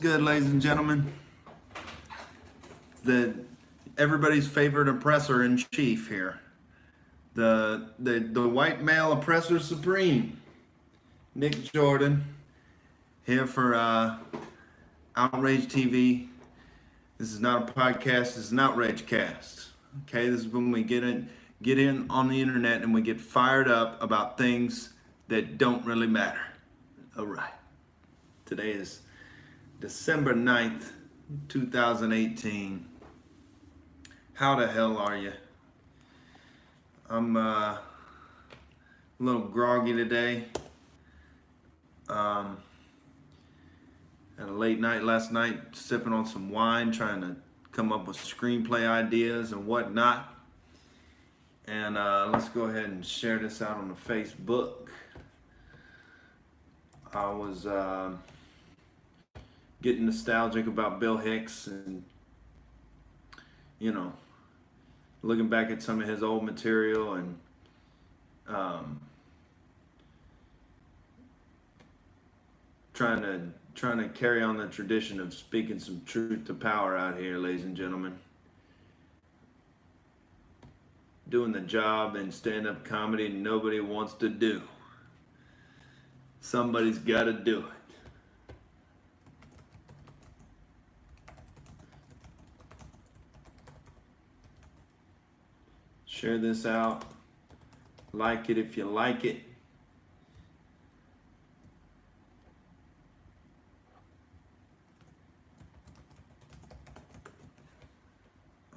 good, ladies and gentlemen? Everybody's favorite oppressor in chief here, the white male oppressor supreme, Nick Jordan, here for Outrage TV. This is not a podcast. This is an outrage cast. Okay, this is when we get in on the internet and we get fired up about things that don't really matter. All right. Today is December 9th, 2018. How the hell are you? I'm a little groggy today. Had a late night last night, sipping on some wine, trying to come up with screenplay ideas and whatnot. And let's go ahead and share this out on the Facebook. I was getting nostalgic about Bill Hicks and, looking back at some of his old material and trying to carry on the tradition of speaking some truth to power out here, ladies and gentlemen. Doing the job in stand-up comedy nobody wants to do. Somebody's got to do it. Share this out. Like it if you like it.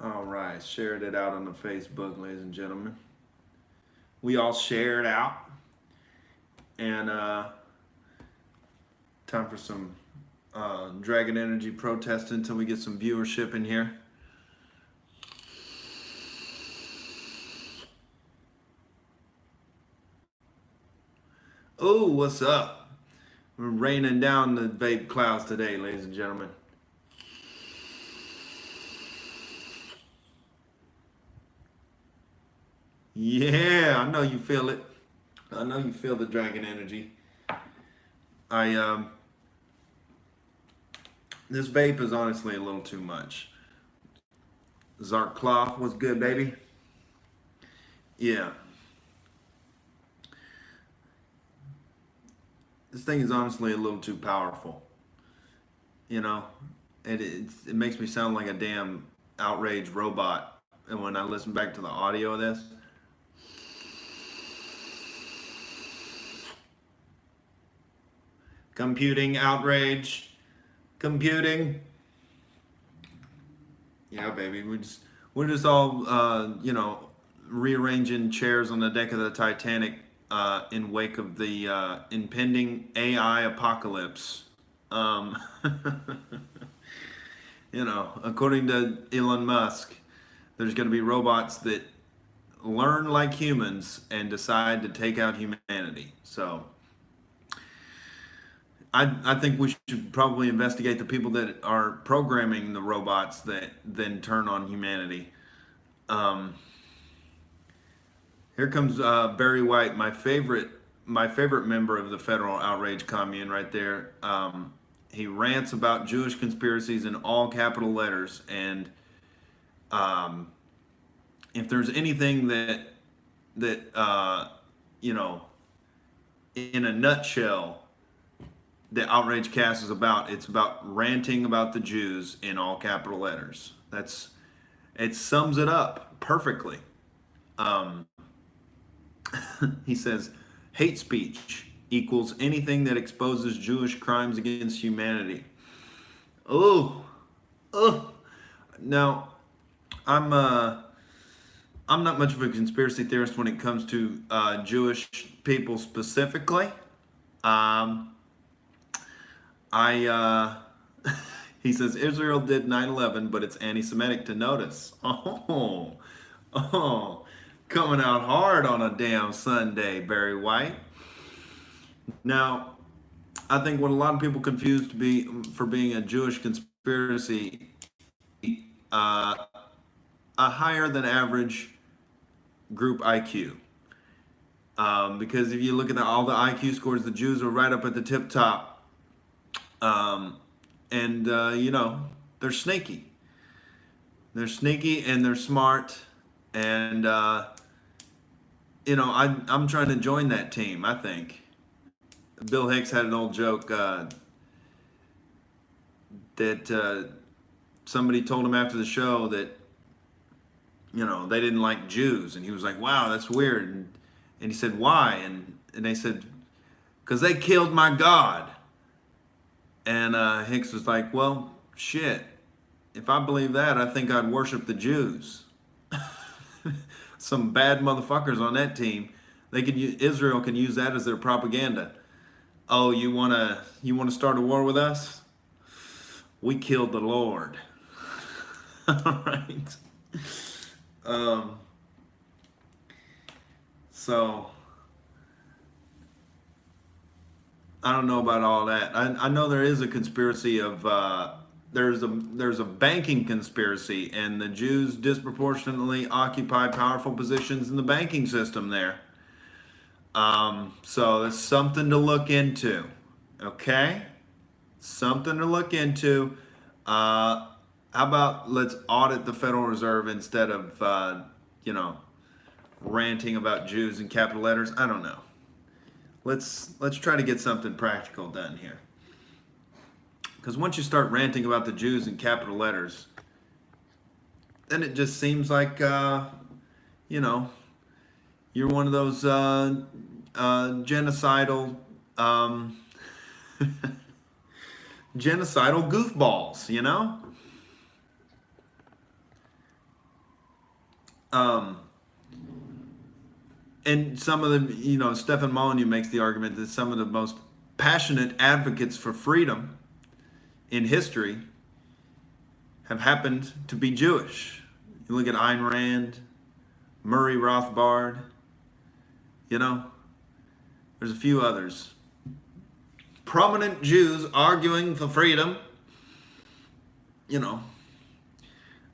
All right, shared it out on the Facebook, ladies and gentlemen. We all share it out. And time for some Dragon Energy protesting until we get some viewership in here. Oh, what's up? We're raining down the vape clouds today, ladies and gentlemen. Yeah, I know you feel it. I know you feel the Dragon Energy. This vape is honestly a little too much. Zark Cloth was good, baby. Yeah. This thing is honestly a little too powerful. It makes me sound like a damn outraged robot. And when I listen back to the audio of this, computing outrage, computing. Yeah, baby, we're just all rearranging chairs on the deck of the Titanic in wake of the impending AI apocalypse. According to Elon Musk, there's going to be robots that learn like humans and decide to take out humanity. So I think we should probably investigate the people that are programming the robots that then turn on humanity. Here comes Barry White, my favorite member of the Federal Outrage Commune right there. He rants about Jewish conspiracies in all capital letters, and if there's anything that in a nutshell, the Outrage Cast is about, it's about ranting about the Jews in all capital letters. It sums it up perfectly. He says, hate speech equals anything that exposes Jewish crimes against humanity. Now, I'm not much of a conspiracy theorist when it comes to Jewish people specifically. He says Israel did 9/11, but it's anti-Semitic to notice. Coming out hard on a damn Sunday, Barry White. Now, I think what a lot of people confuse for being a Jewish conspiracy, a higher than average group IQ. Because if you look at all the IQ scores, the Jews are right up at the tip top. and they're sneaky. They're sneaky and they're smart, and I'm trying to join that team. I think Bill Hicks had an old joke that somebody told him after the show that they didn't like Jews, and he was like, "Wow, that's weird." And he said, "Why?" And they said, "Because they killed my God." And Hicks was like, "Well, shit. If I believe that, I think I'd worship the Jews." Some bad motherfuckers on that team. Israel can use that as their propaganda. Oh, you wanna start a war with us? We killed the Lord. All right. Um, so I don't know about all that. I know there is a conspiracy of there's a banking conspiracy, and the Jews disproportionately occupy powerful positions in the banking system there. So it's something to look into. Okay, something to look into. How about let's audit the Federal Reserve instead of ranting about Jews in capital letters? I don't know. Let's try to get something practical done here. Because once you start ranting about the Jews in capital letters, then it just seems like you're one of those genocidal genocidal goofballs, And some of them, Stefan Molyneux makes the argument that some of the most passionate advocates for freedom in history have happened to be Jewish. You look at Ayn Rand, Murray Rothbard, there's a few others. Prominent Jews arguing for freedom. I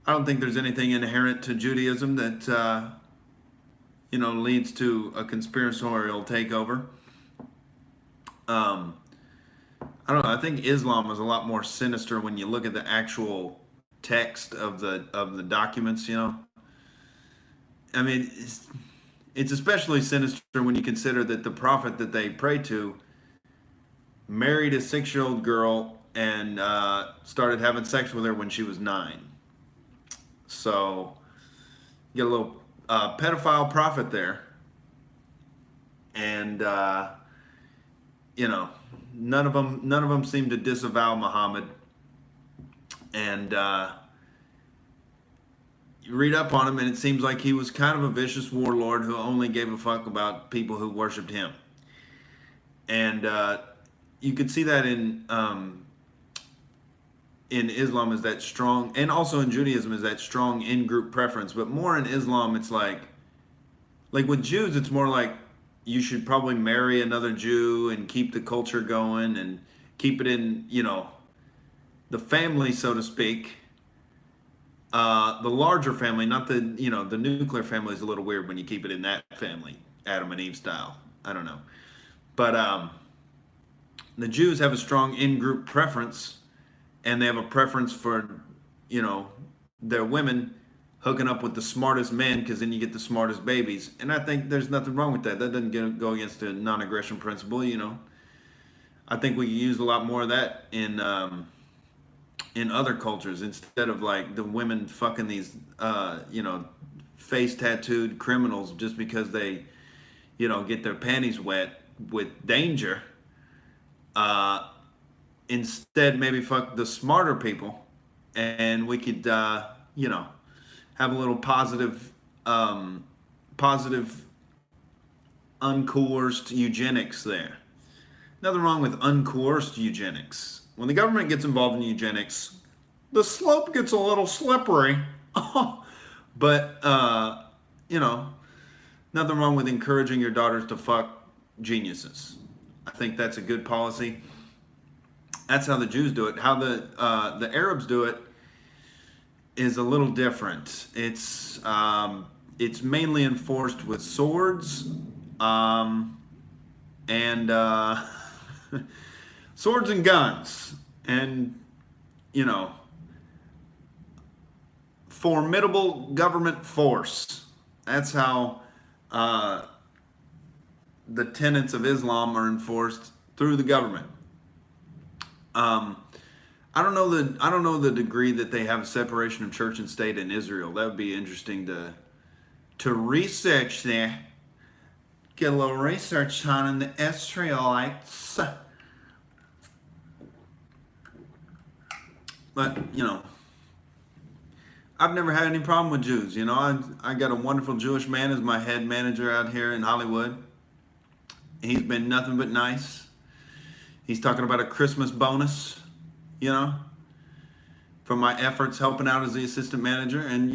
don't think there's anything inherent to Judaism that leads to a conspiratorial takeover. I don't know. I think Islam is a lot more sinister when you look at the actual text of the documents. I mean, it's especially sinister when you consider that the prophet that they pray to married a 6-year-old girl and started having sex with her when she was 9. So you get a little pedophile prophet there, and none of them seem to disavow Muhammad. And you read up on him, and it seems like he was kind of a vicious warlord who only gave a fuck about people who worshipped him. And you could see that in Islam is that strong, and also in Judaism is that strong in-group preference. But more in Islam, it's like with Jews, it's more like you should probably marry another Jew and keep the culture going and keep it in, the family, so to speak. The larger family, not the nuclear family is a little weird when you keep it in that family, Adam and Eve style. I don't know. But the Jews have a strong in-group preference, and they have a preference for, their women hooking up with the smartest men, because then you get the smartest babies. And I think there's nothing wrong with that. That doesn't go against the non-aggression principle, I think we can use a lot more of that in other cultures, instead of like the women fucking these, face tattooed criminals just because they, get their panties wet with danger. Instead, maybe fuck the smarter people, and we could, have a little positive, uncoerced eugenics there. Nothing wrong with uncoerced eugenics. When the government gets involved in eugenics, the slope gets a little slippery. But, nothing wrong with encouraging your daughters to fuck geniuses. I think that's a good policy. That's how the Jews do it. How the Arabs do it is a little different. It's mainly enforced with swords, and swords and guns, and you know, formidable government force. That's how uh, the tenets of Islam are enforced through the government. Um, I don't know the degree that they have a separation of church and state in Israel. That would be interesting to research there. Get a little research on the Israelites. But I've never had any problem with Jews. I got a wonderful Jewish man as my head manager out here in Hollywood. He's been nothing but nice. He's talking about a Christmas bonus, for my efforts helping out as the assistant manager. And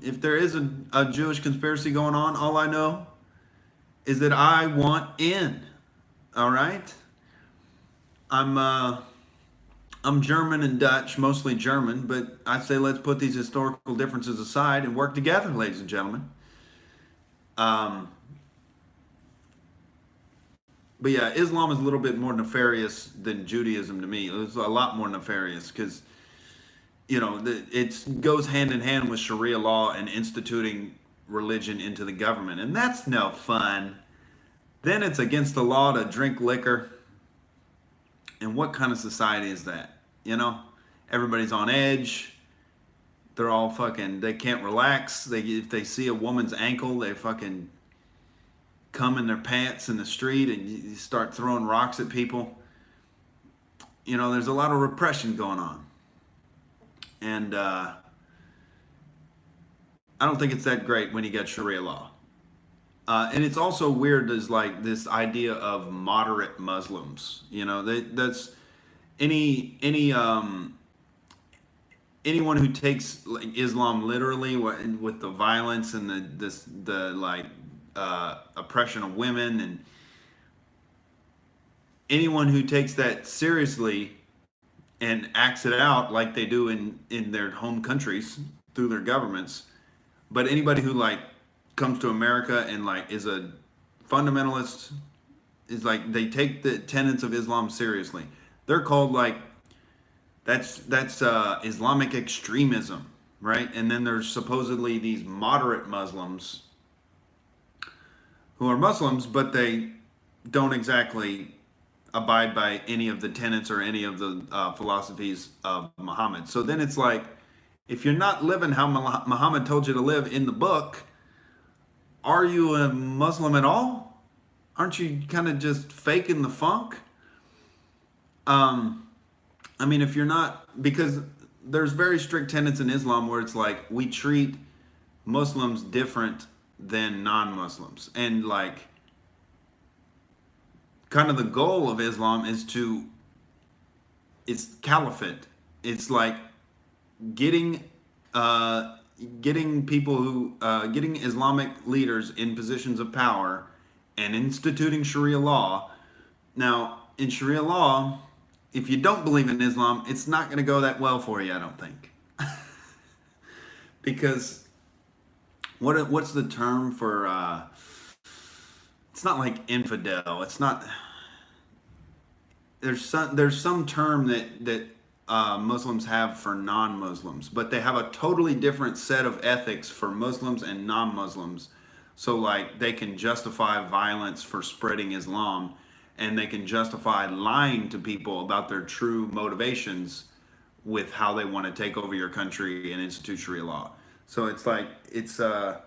if there is a Jewish conspiracy going on, all I know is that I want in. All right. I'm German and Dutch, mostly German, but I say let's put these historical differences aside and work together, ladies and gentlemen. But yeah, Islam is a little bit more nefarious than Judaism to me. It's a lot more nefarious because, it goes hand in hand with Sharia law and instituting religion into the government. And that's no fun. Then it's against the law to drink liquor. And what kind of society is that? Everybody's on edge. They're all they can't relax. If they see a woman's ankle, they fucking come in their pants in the street and you start throwing rocks at people. There's a lot of repression going on. And I don't think it's that great when you get Sharia law. And it's also weird as this idea of moderate Muslims. That's anyone who takes Islam literally with the violence and the oppression of women, and anyone who takes that seriously and acts it out like they do in their home countries through their governments. But anybody who comes to America and is a fundamentalist is they take the tenets of Islam seriously. They're called that's Islamic extremism, right? And then there's supposedly these moderate Muslims who are Muslims, but they don't exactly abide by any of the tenets or any of the philosophies of Muhammad. So then it's if you're not living how Muhammad told you to live in the book, are you a Muslim at all? Aren't you kind of just faking the funk? If you're not, because there's very strict tenets in Islam where it's we treat Muslims different than non-Muslims. And kind of the goal of Islam is it's caliphate. It's getting people who getting Islamic leaders in positions of power and instituting Sharia law. Now, in Sharia law, if you don't believe in Islam, it's not going to go that well for you, I don't think. Because what's the term for it's not infidel. It's not. There's some term that Muslims have for non-Muslims, but they have a totally different set of ethics for Muslims and non-Muslims. So they can justify violence for spreading Islam, and they can justify lying to people about their true motivations with how they want to take over your country and institute Sharia law. So it's it's a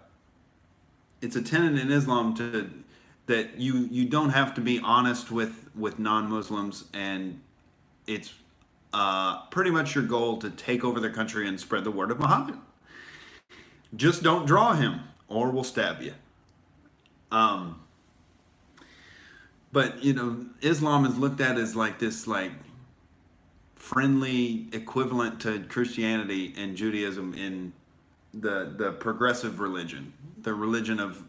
tenet in Islam that you don't have to be honest with non-Muslims, and it's pretty much your goal to take over their country and spread the word of Muhammad. Just don't draw him, or we'll stab you. But Islam is looked at as this friendly equivalent to Christianity and Judaism in the progressive religion, the religion of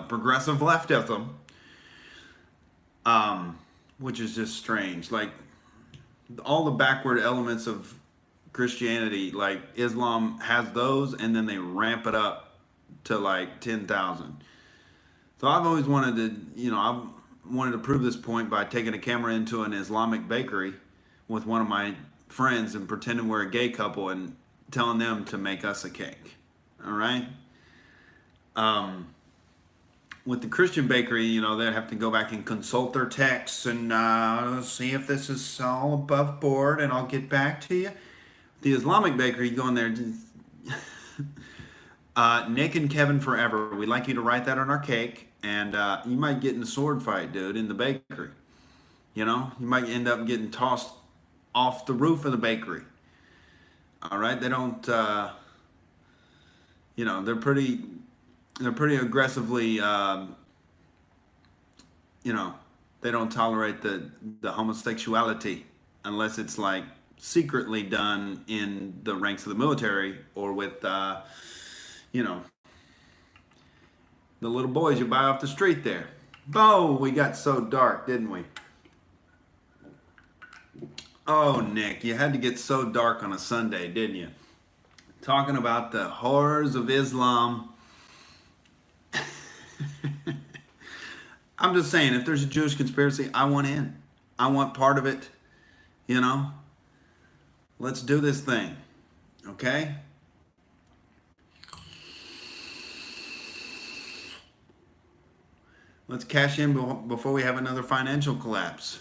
progressive leftism, which is just strange. All the backward elements of Christianity, Islam has those, and then they ramp it up to 10,000. So I've always wanted to prove this point by taking a camera into an Islamic bakery with one of my friends and pretending we're a gay couple and telling them to make us a cake. All right. With the Christian bakery, you know, they have to go back and consult their texts and see if this is all above board, and I'll get back to you. The Islamic bakery, you go in there. Nick and Kevin forever. We'd like you to write that on our cake, and you might get in a sword fight, dude, in the bakery. You know, you might end up getting tossed off the roof of the bakery. All right, they don't. You know, they're pretty aggressively. You know, they don't tolerate the homosexuality unless it's like secretly done in the ranks of the military or with you know, the little boys you buy off the street there. Oh, we got so dark, didn't we? Oh, Nick, you had to get so dark on a Sunday, didn't you? Talking about the horrors of Islam. I'm just saying, if there's a Jewish conspiracy, I want in. I want part of it, you know? Let's do this thing, okay? Let's cash in before we have another financial collapse.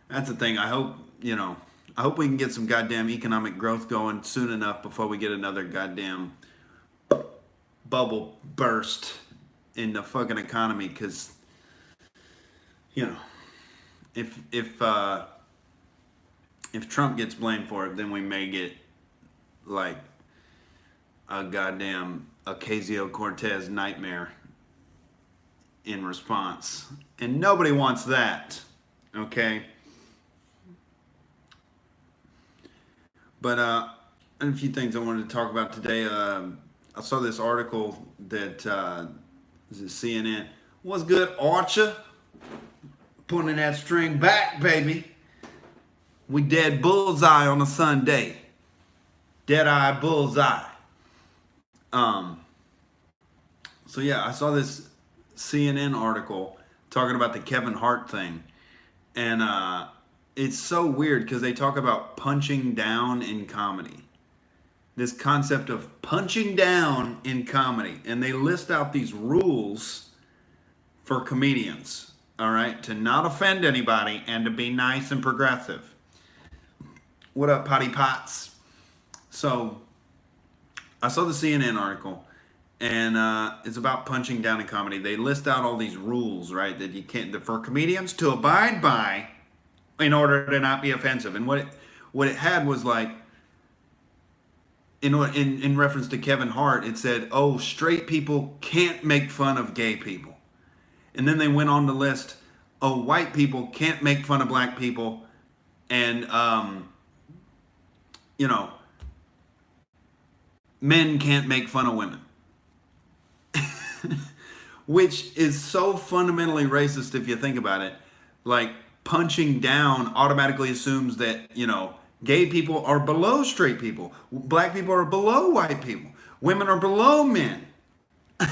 That's the thing. I hope, you know, I hope we can get some goddamn economic growth going soon enough before we get another goddamn bubble burst in the fucking economy, because, you know, if Trump gets blamed for it, then we may get like a goddamn Ocasio-Cortez nightmare in response, and nobody wants that. Okay. But a few things I wanted to talk about today. I saw this article that is it CNN. What's good, Archer? Putting that string back, baby. We dead bullseye on a Sunday. Dead eye bullseye. So yeah, I saw this CNN article talking about the Kevin Hart thing, and it's so weird because they talk about punching down in comedy. This concept of punching down in comedy, and they list out these rules for comedians, all right, to not offend anybody and to be nice and progressive. What up, Potty Pots? So I saw the CNN article, and it's about punching down in comedy. They list out all these rules, right, that you can't, for comedians to abide by in order to not be offensive. And what it had was like, in reference to Kevin Hart, it said, oh, straight people can't make fun of gay people. And then they went on to list, oh, white people can't make fun of black people, and you know, men can't make fun of women. Which is so fundamentally racist if you think about it. Like, punching down automatically assumes that, you know, gay people are below straight people. Black people are below white people. Women are below men.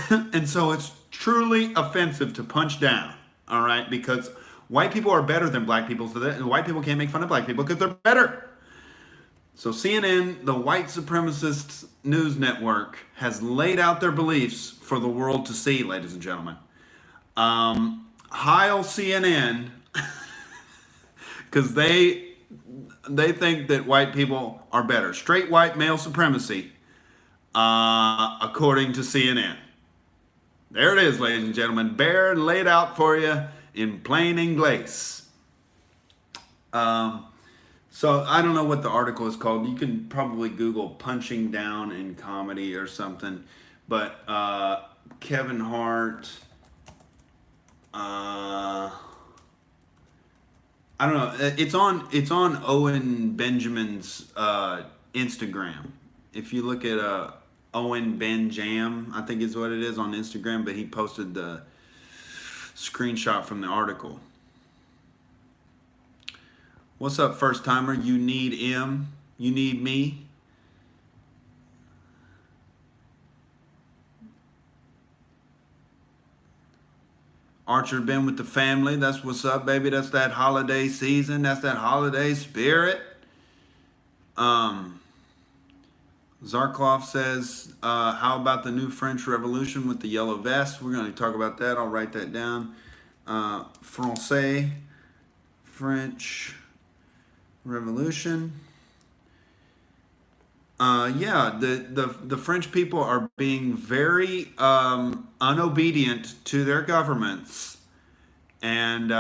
And so it's truly offensive to punch down, all right? Because white people are better than black people, so that white people can't make fun of black people because they're better. So CNN, the white supremacist news network, has laid out their beliefs for the world to see, ladies and gentlemen. Heil CNN, because they think that white people are better. Straight white male supremacy, according to CNN. There it is, ladies and gentlemen. Bare and laid out for you in plain English. So I don't know what the article is called. You can probably Google punching down in comedy or something. But Kevin Hart, I don't know. It's on Owen Benjamin's Instagram. If you look at Owen Ben Jam, I think is what it is on Instagram, but he posted the screenshot from the article. What's up, first timer? You need M. You need me. Archer been with the family. That's what's up, baby. That's that holiday season. That's that holiday spirit. Zarkov says, how about the new French Revolution with the yellow vest? We're going to talk about that. I'll write that down. Francais, French Revolution. Yeah, the French people are being very unobedient to their governments, and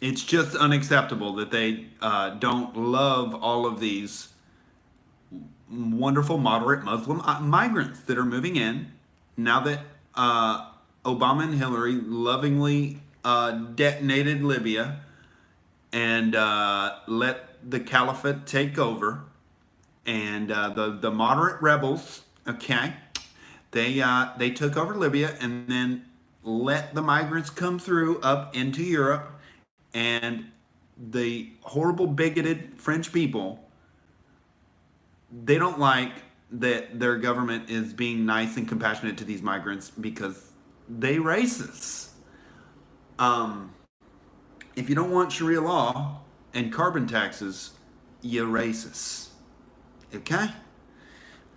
it's just unacceptable that they don't love all of these wonderful moderate Muslim migrants that are moving in now that Obama and Hillary lovingly detonated Libya and let the caliphate take over. And the moderate rebels, okay, they took over Libya and then let the migrants come through up into Europe, and the horrible bigoted French people, they don't like that their government is being nice and compassionate to these migrants because they racist. If you don't want Sharia law and carbon taxes, you're racist. Okay?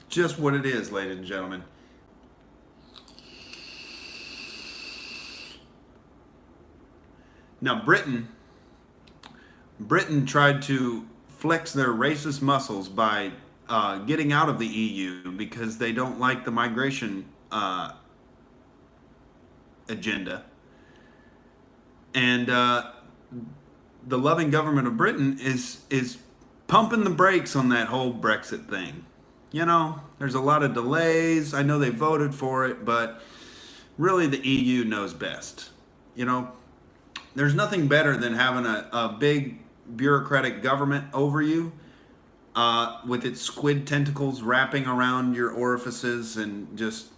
Just what it is, ladies and gentlemen. Now, Britain tried to flex their racist muscles by getting out of the EU because they don't like the migration agenda. And the loving government of Britain is pumping the brakes on that whole Brexit thing. You know, there's a lot of delays. I know they voted for it, but really the EU knows best. You know, there's nothing better than having a big bureaucratic government over you with its squid tentacles wrapping around your orifices and just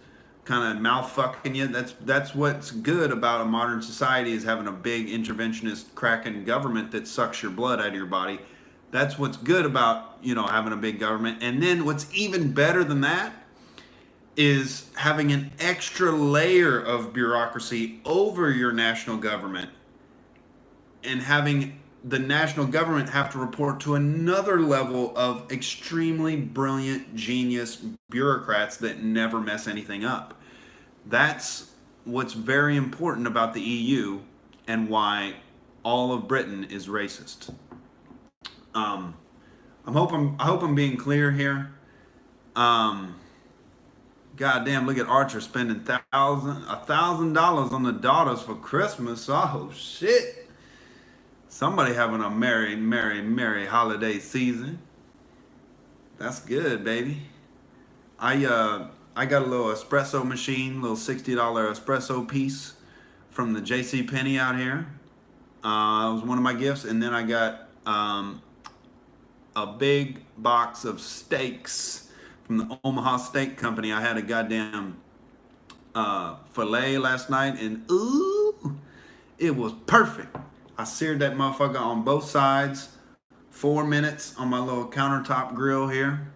kind of mouth fucking you. That's what's good about a modern society, is having a big interventionist cracking government that sucks your blood out of your body. That's what's good about, you know, having a big government. And then what's even better than that is having an extra layer of bureaucracy over your national government, and having the national government have to report to another level of extremely brilliant, genius bureaucrats that never mess anything up. That's what's very important about the EU and why all of Britain is racist. I hope I'm being clear here. Goddamn, look at Archer spending $1,000 on the daughters for Christmas. Oh shit. Somebody having a merry, merry, merry holiday season. That's good, baby. I got a little espresso machine, little $60 espresso piece from the JCPenney out here. It was one of my gifts. And then I got a big box of steaks from the Omaha Steak Company. I had a goddamn filet last night, and ooh, it was perfect. I seared that motherfucker on both sides, 4 minutes on my little countertop grill here.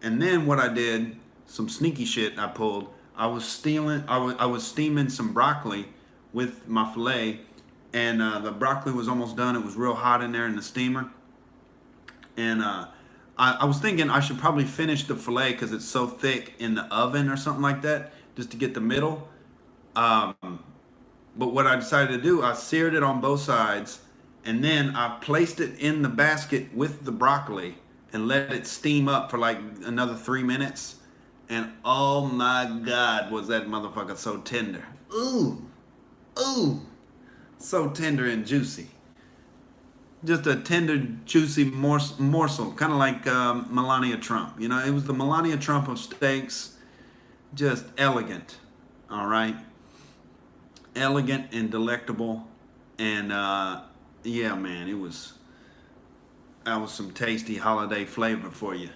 And then what I did, some sneaky shit I pulled, I was steaming some broccoli with my filet, and the broccoli was almost done. It was real hot in there in the steamer. And I was thinking I should probably finish the filet because it's so thick in the oven or something like that, just to get the middle. But what I decided to do, I seared it on both sides, and then I placed it in the basket with the broccoli and let it steam up for like another 3 minutes. And oh my God, was that motherfucker so tender. Ooh, so tender and juicy. Just a tender, juicy morsel, kind of like Melania Trump. You know, it was the Melania Trump of steaks. Just elegant, all right? Elegant and delectable. And yeah, man, that was some tasty holiday flavor for you.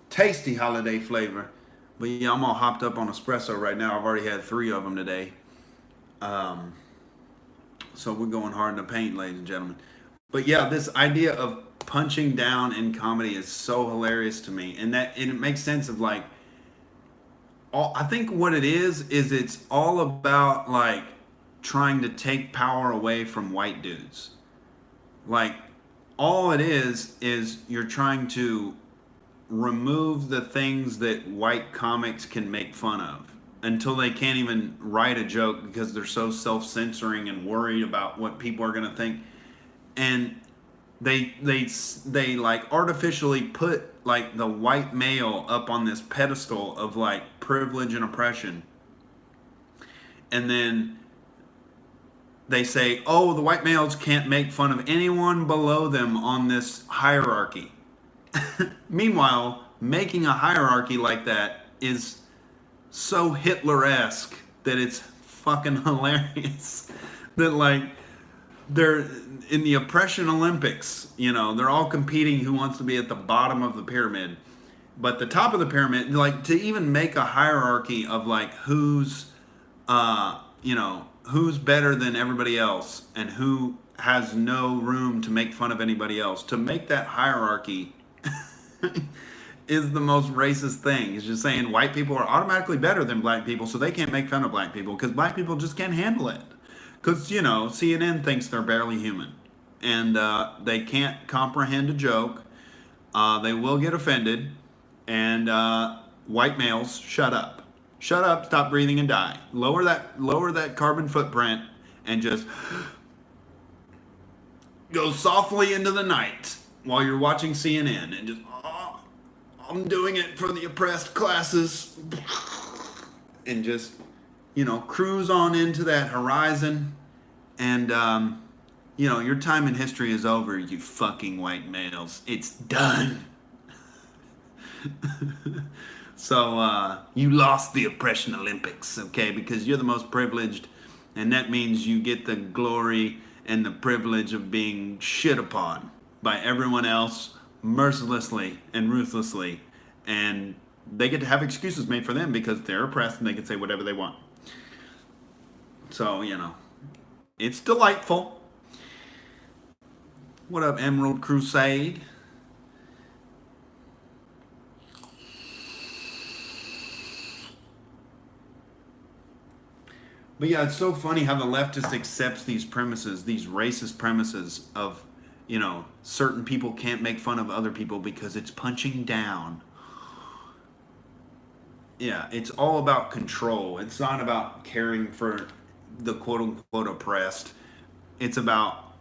Tasty holiday flavor. But yeah, I'm all hopped up on espresso right now. I've already had 3 of them today. So we're going hard in the paint, ladies and gentlemen. But yeah, this idea of punching down in comedy is so hilarious to me. And it makes sense of like, I think what it is it's all about like trying to take power away from white dudes. Like, all it is you're trying to remove the things that white comics can make fun of until they can't even write a joke because they're so self-censoring and worried about what people are going to think. And they like artificially put like the white male up on this pedestal of like privilege and oppression. And then they say, oh, the white males can't make fun of anyone below them on this hierarchy. Meanwhile, making a hierarchy like that is so Hitler-esque that it's fucking hilarious. That like they're in the oppression Olympics, you know, they're all competing who wants to be at the bottom of the pyramid. But the top of the pyramid, like to even make a hierarchy of like who's who's better than everybody else and who has no room to make fun of anybody else. To make that hierarchy is the most racist thing. It's just saying white people are automatically better than black people, so they can't make fun of black people because black people just can't handle it. Because, you know, CNN thinks they're barely human. And they can't comprehend a joke. They will get offended. And white males, shut up. Shut up, stop breathing, and die. Lower that carbon footprint and just go softly into the night while you're watching CNN and just, oh, I'm doing it for the oppressed classes. And just, you know, cruise on into that horizon. And, you know, your time in history is over, you fucking white males. It's done. So, you lost the oppression Olympics, okay? Because you're the most privileged, and that means you get the glory and the privilege of being shit upon by everyone else mercilessly and ruthlessly. And they get to have excuses made for them because they're oppressed and they can say whatever they want. So, you know, it's delightful. What up, Emerald Crusade? But yeah, it's so funny how the leftist accepts these premises, these racist premises of, you know, certain people can't make fun of other people because it's punching down. Yeah, it's all about control. It's not about caring for the quote-unquote oppressed. It's about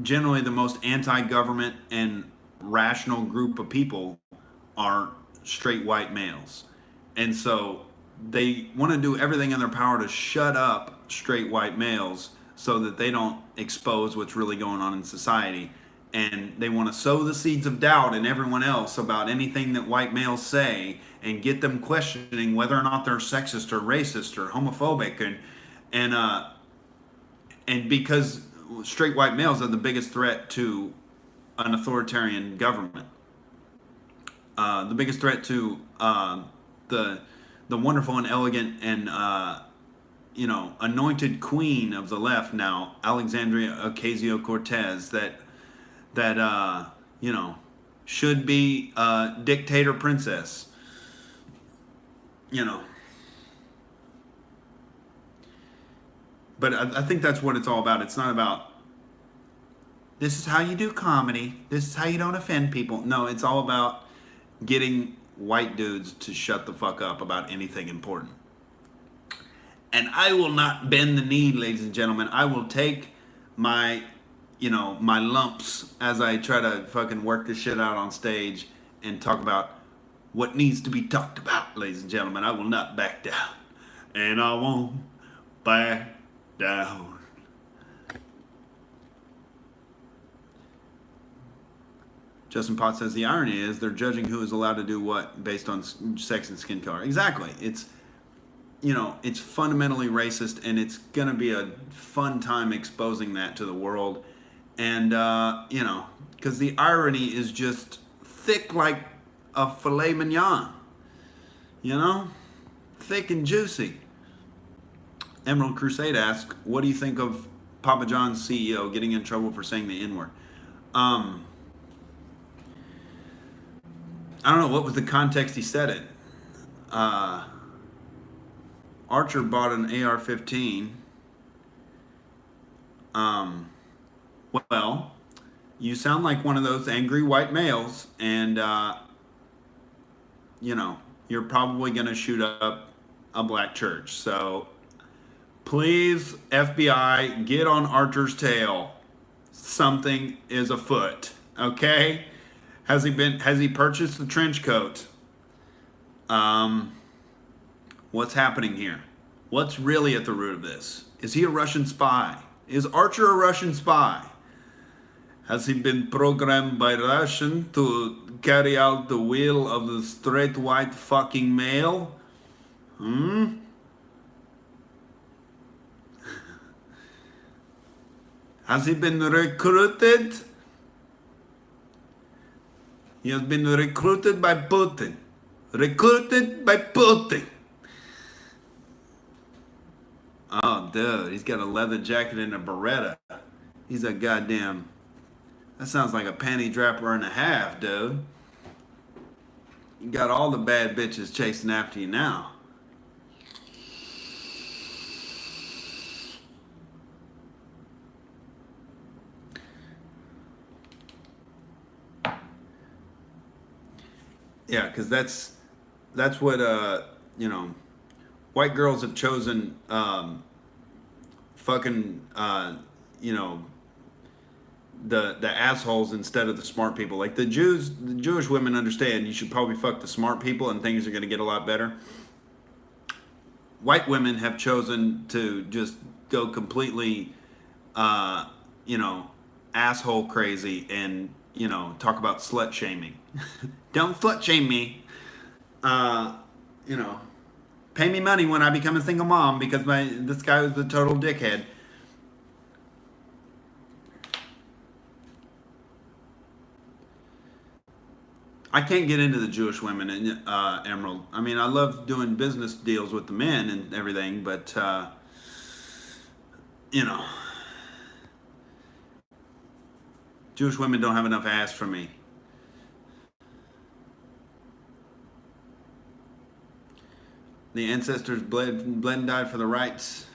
generally the most anti-government and rational group of people are straight white males. And so they want to do everything in their power to shut up straight white males so that they don't expose what's really going on in society. And they want to sow the seeds of doubt in everyone else about anything that white males say and get them questioning whether or not they're sexist or racist or homophobic. And because straight white males are the biggest threat to an authoritarian government. The biggest threat to the wonderful and elegant and anointed queen of the left now, Alexandria Ocasio-Cortez, that should be a dictator princess. You know. But I think that's what it's all about. It's not about, this is how you do comedy. This is how you don't offend people. No, it's all about getting white dudes to shut the fuck up about anything important. And I will not bend the knee, ladies and gentlemen. I will take my lumps as I try to fucking work this shit out on stage and talk about what needs to be talked about, ladies and gentlemen. I will not back down. And I won't back down. Justin Potts says the irony is they're judging who is allowed to do what based on sex and skin color. Exactly. It's fundamentally racist, and it's going to be a fun time exposing that to the world. And, because the irony is just thick like a filet mignon. Thick and juicy. Emerald Crusade asks, what do you think of Papa John's CEO getting in trouble for saying the N-word? I don't know, what was the context he said it? Archer bought an AR-15. Well, you sound like one of those angry white males, and you know, you're probably going to shoot up a black church. So please, FBI, get on Archer's tail. Something is afoot. Okay? Has he purchased the trench coat? What's happening here? What's really at the root of this? Is he a Russian spy? Is Archer a Russian spy? Has he been programmed by Russian to carry out the will of the straight white fucking male? Has he been recruited? He has been recruited by Putin. Recruited by Putin. Oh, dude, he's got a leather jacket and a Beretta. He's a goddamn... That sounds like a panty dropper and a half, dude. You got all the bad bitches chasing after you now. Yeah, because that's what you know, white girls have chosen fucking you know, the assholes instead of the smart people. Like the Jewish women understand you should probably fuck the smart people and things are going to get a lot better. White women have chosen to just go completely you know, asshole crazy and, you know, talk about slut shaming. Don't slut shame me. You know, pay me money when I become a single mom because this guy was a total dickhead. I can't get into the Jewish women in Emerald. I mean, I love doing business deals with the men and everything, but you know, Jewish women don't have enough ass for me. The ancestors bled and died for the rights.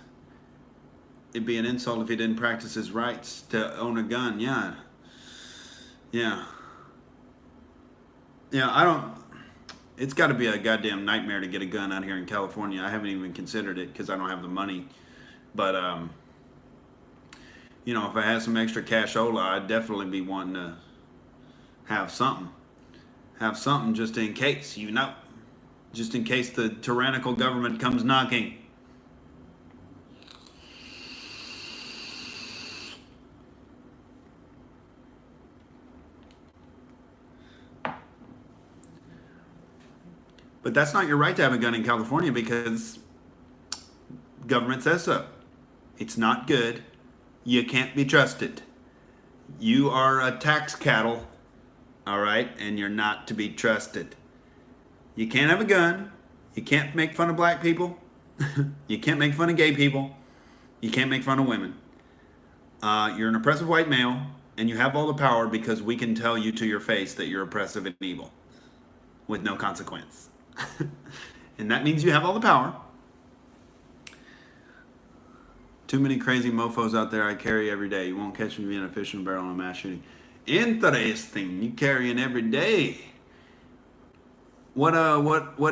It'd be an insult if he didn't practice his rights to own a gun. Yeah. Yeah. Yeah, I don't... It's got to be a goddamn nightmare to get a gun out here in California. I haven't even considered it because I don't have the money. But, you know, if I had some extra cashola, I'd definitely be wanting to have something. Have something just in case, you know. Just in case the tyrannical government comes knocking. But that's not your right to have a gun in California because government says so. It's not good. You can't be trusted. You are a tax cattle, all right, and you're not to be trusted. You can't have a gun. You can't make fun of black people. You can't make fun of gay people. You can't make fun of women. You're an oppressive white male, and you have all the power because we can tell you to your face that you're oppressive and evil with no consequence. And that means you have all the power. Too many crazy mofos out there I carry every day. You won't catch me being a fish in a barrel on a mass shooting. Interesting. You carrying every day. What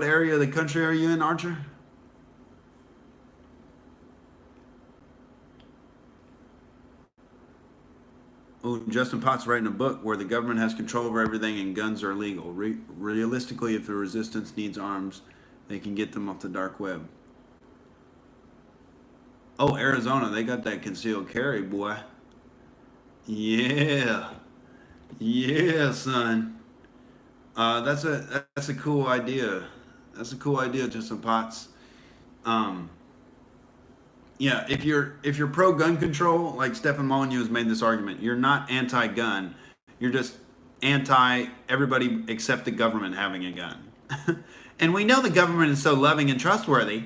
area of the country are you in, Archer? Oh, Justin Potts writing a book where the government has control over everything and guns are illegal. Realistically, if the resistance needs arms, they can get them off the dark web. Oh, Arizona, they got that concealed carry, boy. Yeah. Yeah, son. That's a cool idea. That's a cool idea, Justin Potts. Yeah, if you're pro gun control, like Stephen Molyneux has made this argument, you're not anti-gun. You're just anti everybody except the government having a gun. And we know the government is so loving and trustworthy.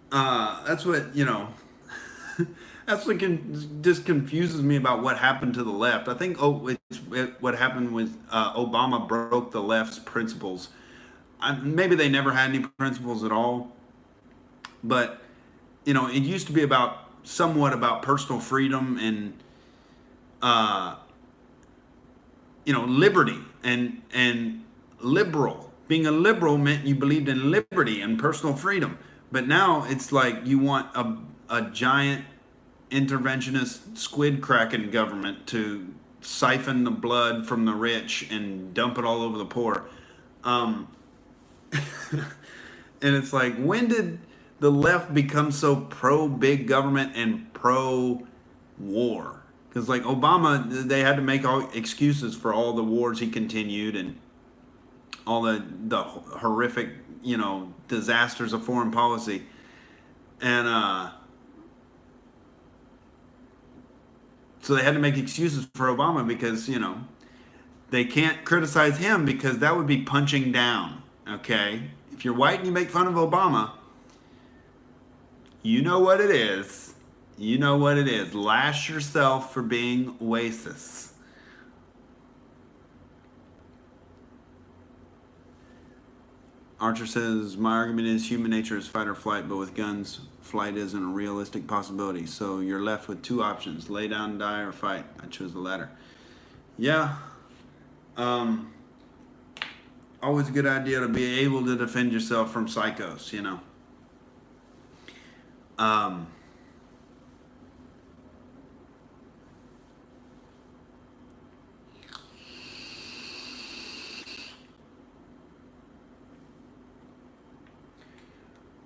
That's what, you know, that's what just confuses me about what happened to the left. I think what happened with Obama broke the left's principles. Maybe they never had any principles at all. But it used to be somewhat about personal freedom and liberty and liberal. Being a liberal meant you believed in liberty and personal freedom. But now it's like you want a giant interventionist squid kraken government to siphon the blood from the rich and dump it all over the poor. And it's like, when did the left become so pro big government and pro war? Because like Obama, they had to make all excuses for all the wars he continued and all the horrific disasters of foreign policy. And so they had to make excuses for Obama because they can't criticize him because that would be punching down. Okay, if you're white and you make fun of Obama, you know what it is. You know what it is. Lash yourself for being racist. Archer says, my argument is human nature is fight or flight, but with guns, flight isn't a realistic possibility. So you're left with two options, lay down, die, or fight. I chose the latter. Yeah. Always a good idea to be able to defend yourself from psychos,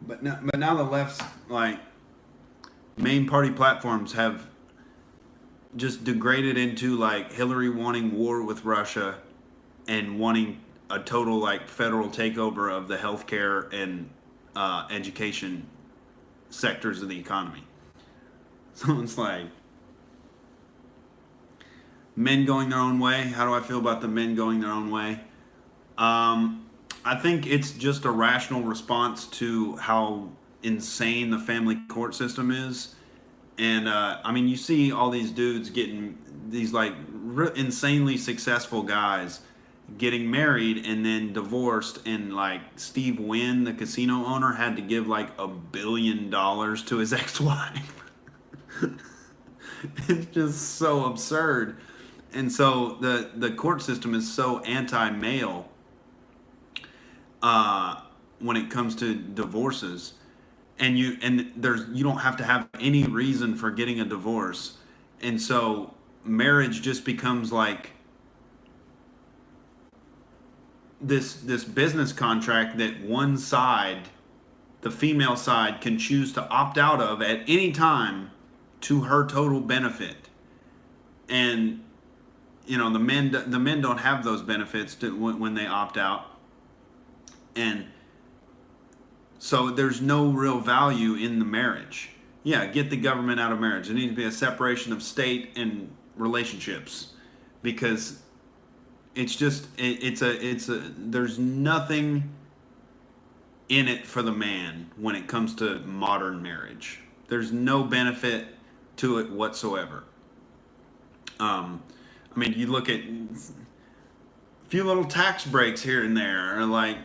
But now the left's like main party platforms have just degraded into like Hillary wanting war with Russia and wanting a total like federal takeover of the healthcare and education sectors of the economy. So it's like men going their own way. How do I feel about the men going their own way? I think it's just a rational response to how insane the family court system is. And you see all these dudes getting these like insanely successful guys getting married and then divorced, and like Steve Wynn, the casino owner, had to give like $1 billion to his ex-wife. It's just so absurd. And so the court system is so anti-male when it comes to divorces, and you don't have to have any reason for getting a divorce, and so marriage just becomes like this business contract that one side, the female side, can choose to opt out of at any time to her total benefit. And the men don't have those benefits when they opt out. And so there's no real value in the marriage. Yeah, get the government out of marriage. There needs to be a separation of state and relationships, because it's just there's nothing in it for the man when it comes to modern marriage. There's no benefit to it whatsoever. You look at a few little tax breaks here and there, or like,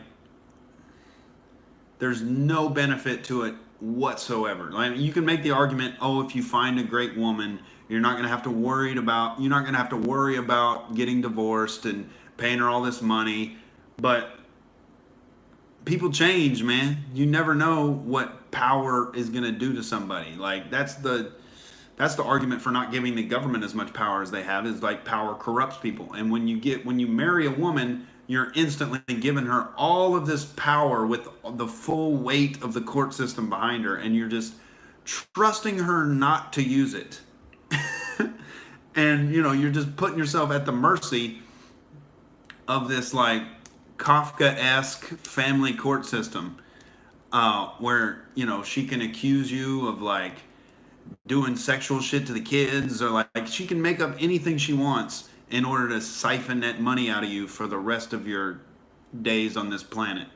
there's no benefit to it whatsoever. Like, you can make the argument, if you find a great woman, you're not going to have to worry about getting divorced and paying her all this money. But people change, man. You never know what power is going to do to somebody. Like, that's the argument for not giving the government as much power as they have, is like power corrupts people. And when you marry a woman, you're instantly giving her all of this power with the full weight of the court system behind her, and you're just trusting her not to use it. And you're just putting yourself at the mercy of this like Kafka-esque family court system, where she can accuse you of like doing sexual shit to the kids, or like she can make up anything she wants in order to siphon that money out of you for the rest of your days on this planet.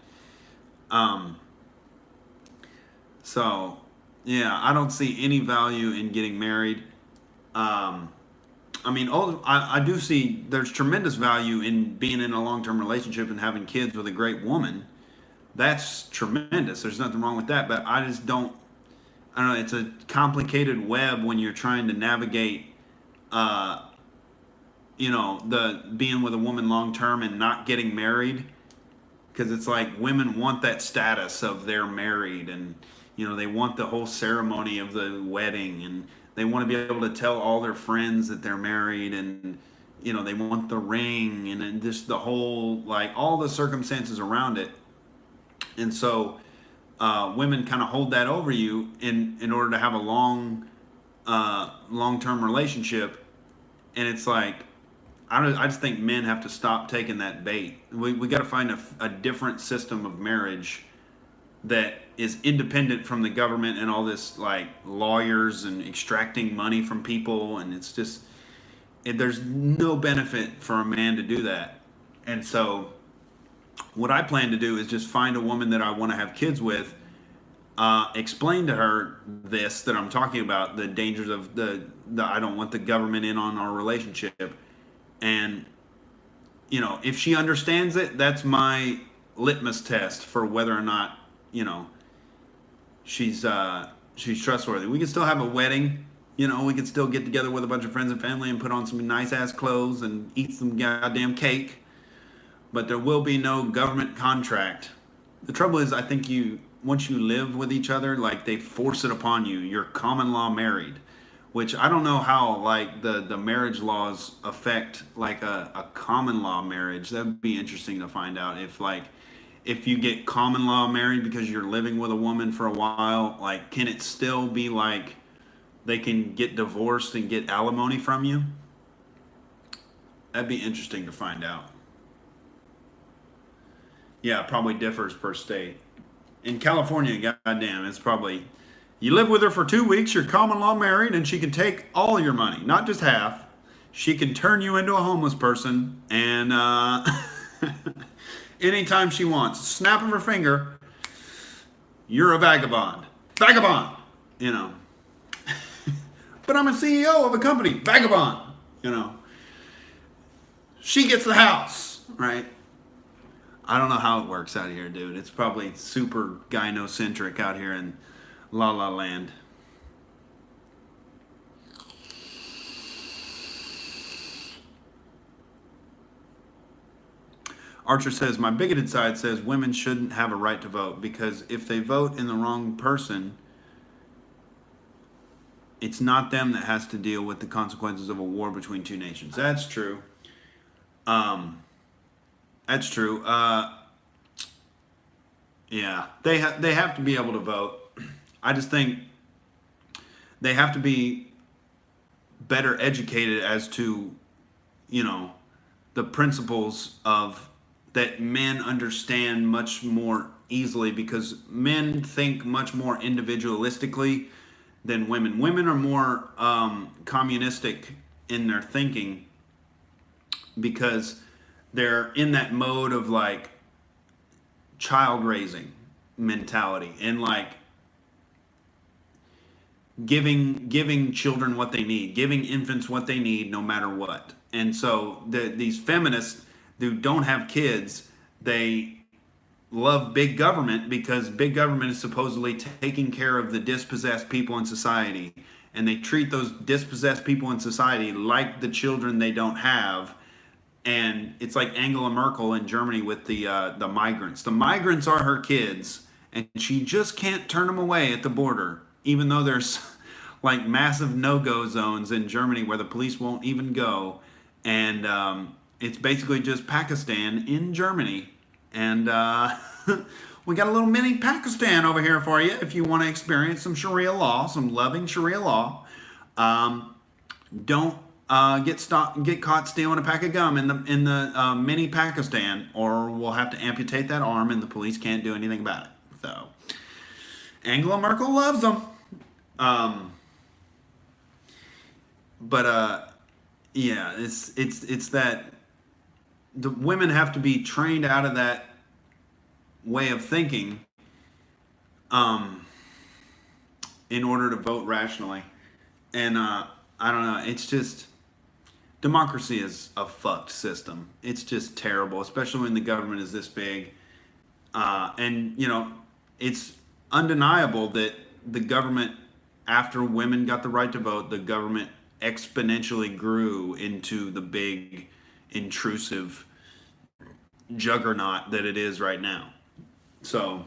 So yeah, I don't see any value in getting married. I do see there's tremendous value in being in a long-term relationship and having kids with a great woman, that's tremendous. There's nothing wrong with that. But I just don't. I don't know. It's a complicated web when you're trying to navigate. Uh, the being with a woman long term and not getting married, because it's like women want that status of they're married, and they want the whole ceremony of the wedding, and they want to be able to tell all their friends that they're married, and they want the ring, and then just the whole, like, all the circumstances around it. And so women kind of hold that over you in order to have a long-term relationship. And it's like, I just think men have to stop taking that bait. We got to find a different system of marriage that is independent from the government and all this, like, lawyers and extracting money from people. And it's just, there's no benefit for a man to do that. And so what I plan to do is just find a woman that I want to have kids with, explain to her this that I'm talking about, the dangers of the I don't want the government in on our relationship. And if she understands it, that's my litmus test for whether or not she's trustworthy. We can still have a wedding. We can still get together with a bunch of friends and family and put on some nice ass clothes and eat some goddamn cake. But there will be no government contract. The trouble is, I think once you live with each other, like, they force it upon you. You're common law married, which I don't know how, like, the marriage laws affect, like, a common law marriage. That would be interesting to find out if you get common law married because you're living with a woman for a while, like, can it still be like they can get divorced and get alimony from you? That'd be interesting to find out. Yeah, it probably differs per state. In California, goddamn, it's probably, you live with her for 2 weeks, you're common law married, and she can take all your money, not just half. She can turn you into a homeless person, and anytime she wants, snap of her finger, you're a vagabond. Vagabond! But I'm a CEO of a company. Vagabond! She gets the house, right? I don't know how it works out here, dude. It's probably super gynocentric out here in La La Land. Archer says, my bigoted side says women shouldn't have a right to vote because if they vote in the wrong person, it's not them that has to deal with the consequences of a war between two nations. That's true. That's true. Yeah, they have to be able to vote. I just think they have to be better educated as to, the principles of that men understand much more easily, because men think much more individualistically than women. Women are more communistic in their thinking because they're in that mode of, like, child raising mentality and, like, giving children what they need, giving infants what they need no matter what. And so these feminists who don't have kids, they love big government because big government is supposedly taking care of the dispossessed people in society, and they treat those dispossessed people in society like the children they don't have. And it's like Angela Merkel in Germany with the migrants. The migrants are her kids, and she just can't turn them away at the border, even though there's, like, massive no-go zones in Germany where the police won't even go. And it's basically just Pakistan in Germany. And we got a little mini Pakistan over here for you if you want to experience some Sharia law, some loving Sharia law. Don't get caught stealing a pack of gum in the mini Pakistan, or we'll have to amputate that arm, and the police can't do anything about it. So Angela Merkel loves them. Yeah, it's that the women have to be trained out of that way of thinking in order to vote rationally. And I don't know, it's just, democracy is a fucked system. It's just terrible, especially when the government is this big. And, it's undeniable that the government, after women got the right to vote, the government exponentially grew into the big, intrusive juggernaut that it is right now. So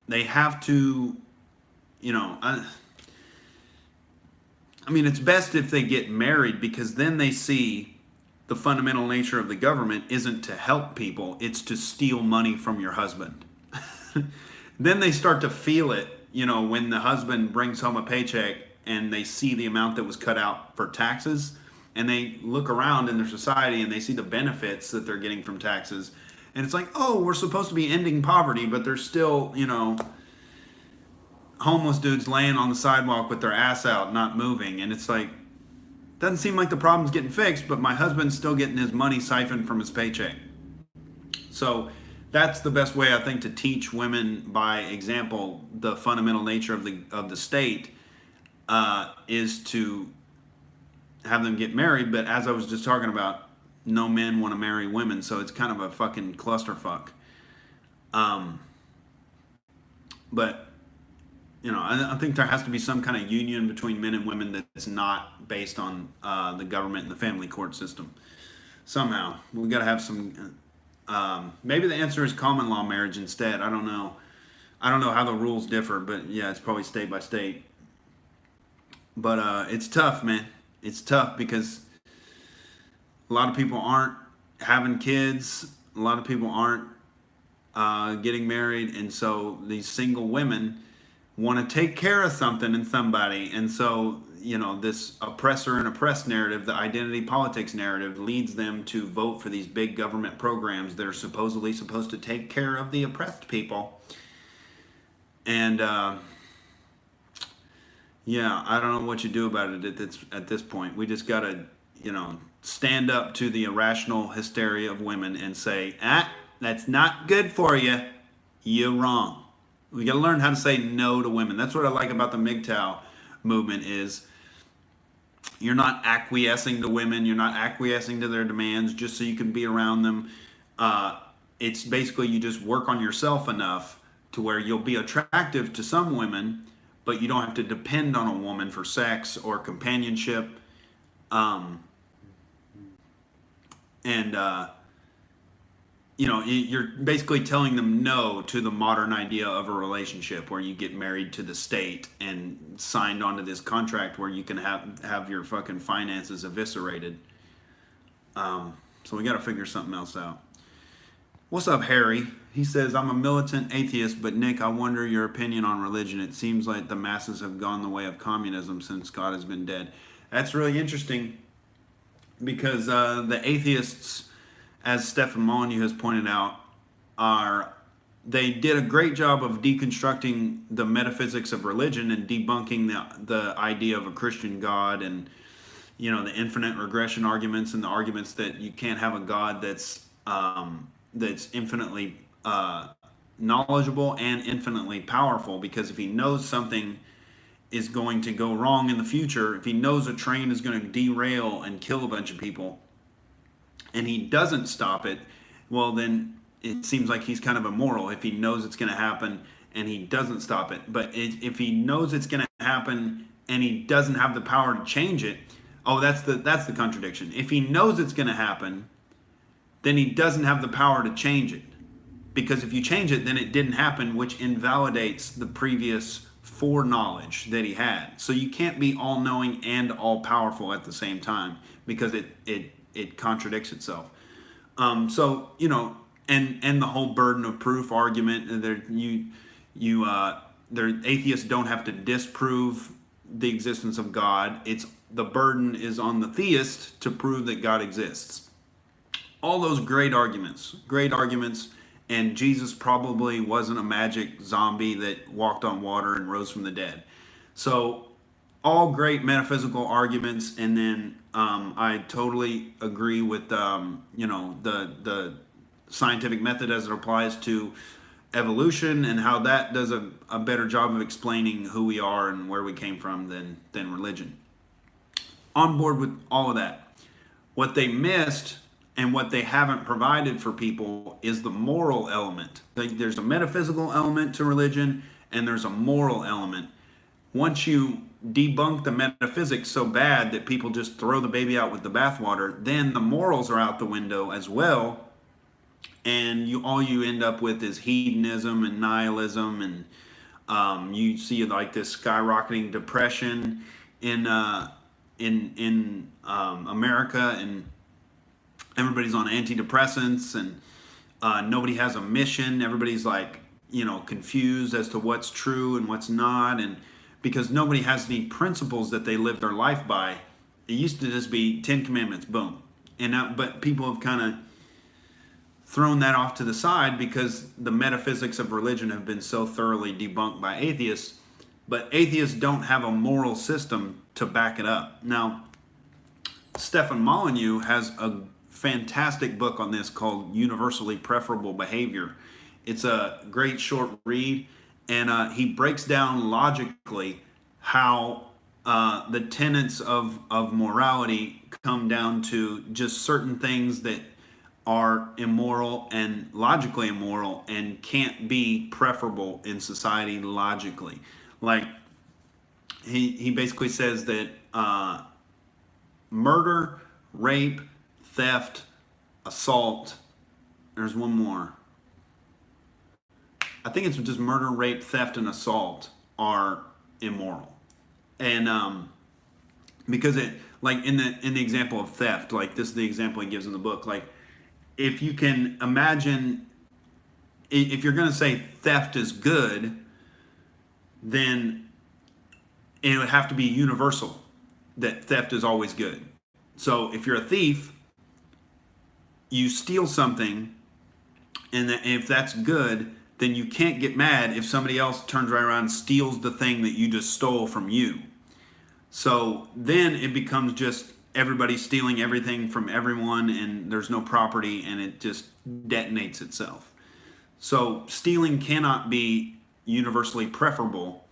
they have to, I mean, it's best if they get married, because then they see the fundamental nature of the government isn't to help people, it's to steal money from your husband. Then they start to feel it, when the husband brings home a paycheck and they see the amount that was cut out for taxes, and they look around in their society and they see the benefits that they're getting from taxes. And it's like, oh, we're supposed to be ending poverty, but there's still, homeless dudes laying on the sidewalk with their ass out, not moving. And it's like, doesn't seem like the problem's getting fixed, but my husband's still getting his money siphoned from his paycheck. So that's the best way, I think, to teach women by example the fundamental nature of the state, is to have them get married. But as I was just talking about, no men want to marry women, so it's kind of a fucking clusterfuck. But I think there has to be some kind of union between men and women that's not based on the government and the family court system. Somehow we got to have some. Maybe the answer is common law marriage instead. I don't know. I don't know how the rules differ, but yeah, it's probably state by state. But it's tough, man. It's tough because a lot of people aren't having kids. A lot of people aren't getting married, and so these single women want to take care of something and somebody. And so, this oppressor and oppressed narrative, the identity politics narrative, leads them to vote for these big government programs that are supposedly supposed to take care of the oppressed people. And yeah, I don't know what you do about it at this point. We just got to, stand up to the irrational hysteria of women and say, that's not good for you. You're wrong. We got to learn how to say no to women. That's what I like about the MGTOW movement is you're not acquiescing to women. You're not acquiescing to their demands just so you can be around them. It's basically you just work on yourself enough to where you'll be attractive to some women, but you don't have to depend on a woman for sex or companionship. You're basically telling them no to the modern idea of a relationship where you get married to the state and signed onto this contract where you can have your fucking finances eviscerated. So we got to figure something else out. What's up, Harry? He says, I'm a militant atheist, but Nick, I wonder your opinion on religion. It seems like the masses have gone the way of communism since God has been dead. That's really interesting because the atheists, as Stefan Molyneux has pointed out, they did a great job of deconstructing the metaphysics of religion and debunking the idea of a Christian God and the infinite regression arguments and the arguments that you can't have a God that's infinitely knowledgeable and infinitely powerful, because if he knows something is going to go wrong in the future, if he knows a train is going to derail and kill a bunch of people, and he doesn't stop it, well, then it seems like he's kind of immoral if he knows it's going to happen and he doesn't stop it. But if he knows it's going to happen and he doesn't have the power to change it, that's the contradiction. If he knows it's going to happen, then he doesn't have the power to change it. Because if you change it, then it didn't happen, which invalidates the previous foreknowledge that he had. So you can't be all-knowing and all-powerful at the same time, because it contradicts itself. And the whole burden of proof argument, atheists don't have to disprove the existence of God. The burden is on the theist to prove that God exists. All those great arguments, and Jesus probably wasn't a magic zombie that walked on water and rose from the dead. So all great metaphysical arguments, and then I totally agree with the scientific method as it applies to evolution and how that does a better job of explaining who we are and where we came from than religion. On board with all of that. What they missed, And what they haven't provided for people is the moral element. There's a metaphysical element to religion, and there's a moral element. Once you debunk the metaphysics so bad that people just throw the baby out with the bathwater, then the morals are out the window as well, and all you end up with is hedonism and nihilism, and you see like this skyrocketing depression in America, and everybody's on antidepressants, and nobody has a mission. Everybody's like, confused as to what's true and what's not, and because nobody has any principles that they live their life by. It used to just be 10 commandments, boom. And now, but people have kind of thrown that off to the side because the metaphysics of religion have been so thoroughly debunked by atheists. But atheists don't have a moral system to back it up. Now, Stefan Molyneux has a fantastic book on this called Universally Preferable Behavior. It's a great short read, and he breaks down logically how the tenets of morality come down to just certain things that are immoral and logically immoral and can't be preferable in society logically. Like, he basically says that murder, rape, theft, assault, there's one more. I think it's just murder, rape, theft, and assault are immoral. And because it, like in the example of theft, like this is the example he gives in the book, like if you can imagine, if you're going to say theft is good, then it would have to be universal that theft is always good. So if you're a thief, you steal something, and if that's good, then you can't get mad if somebody else turns right around and steals the thing that you just stole from you. So then it becomes just everybody stealing everything from everyone, and there's no property, and it just detonates itself. So stealing cannot be universally preferable.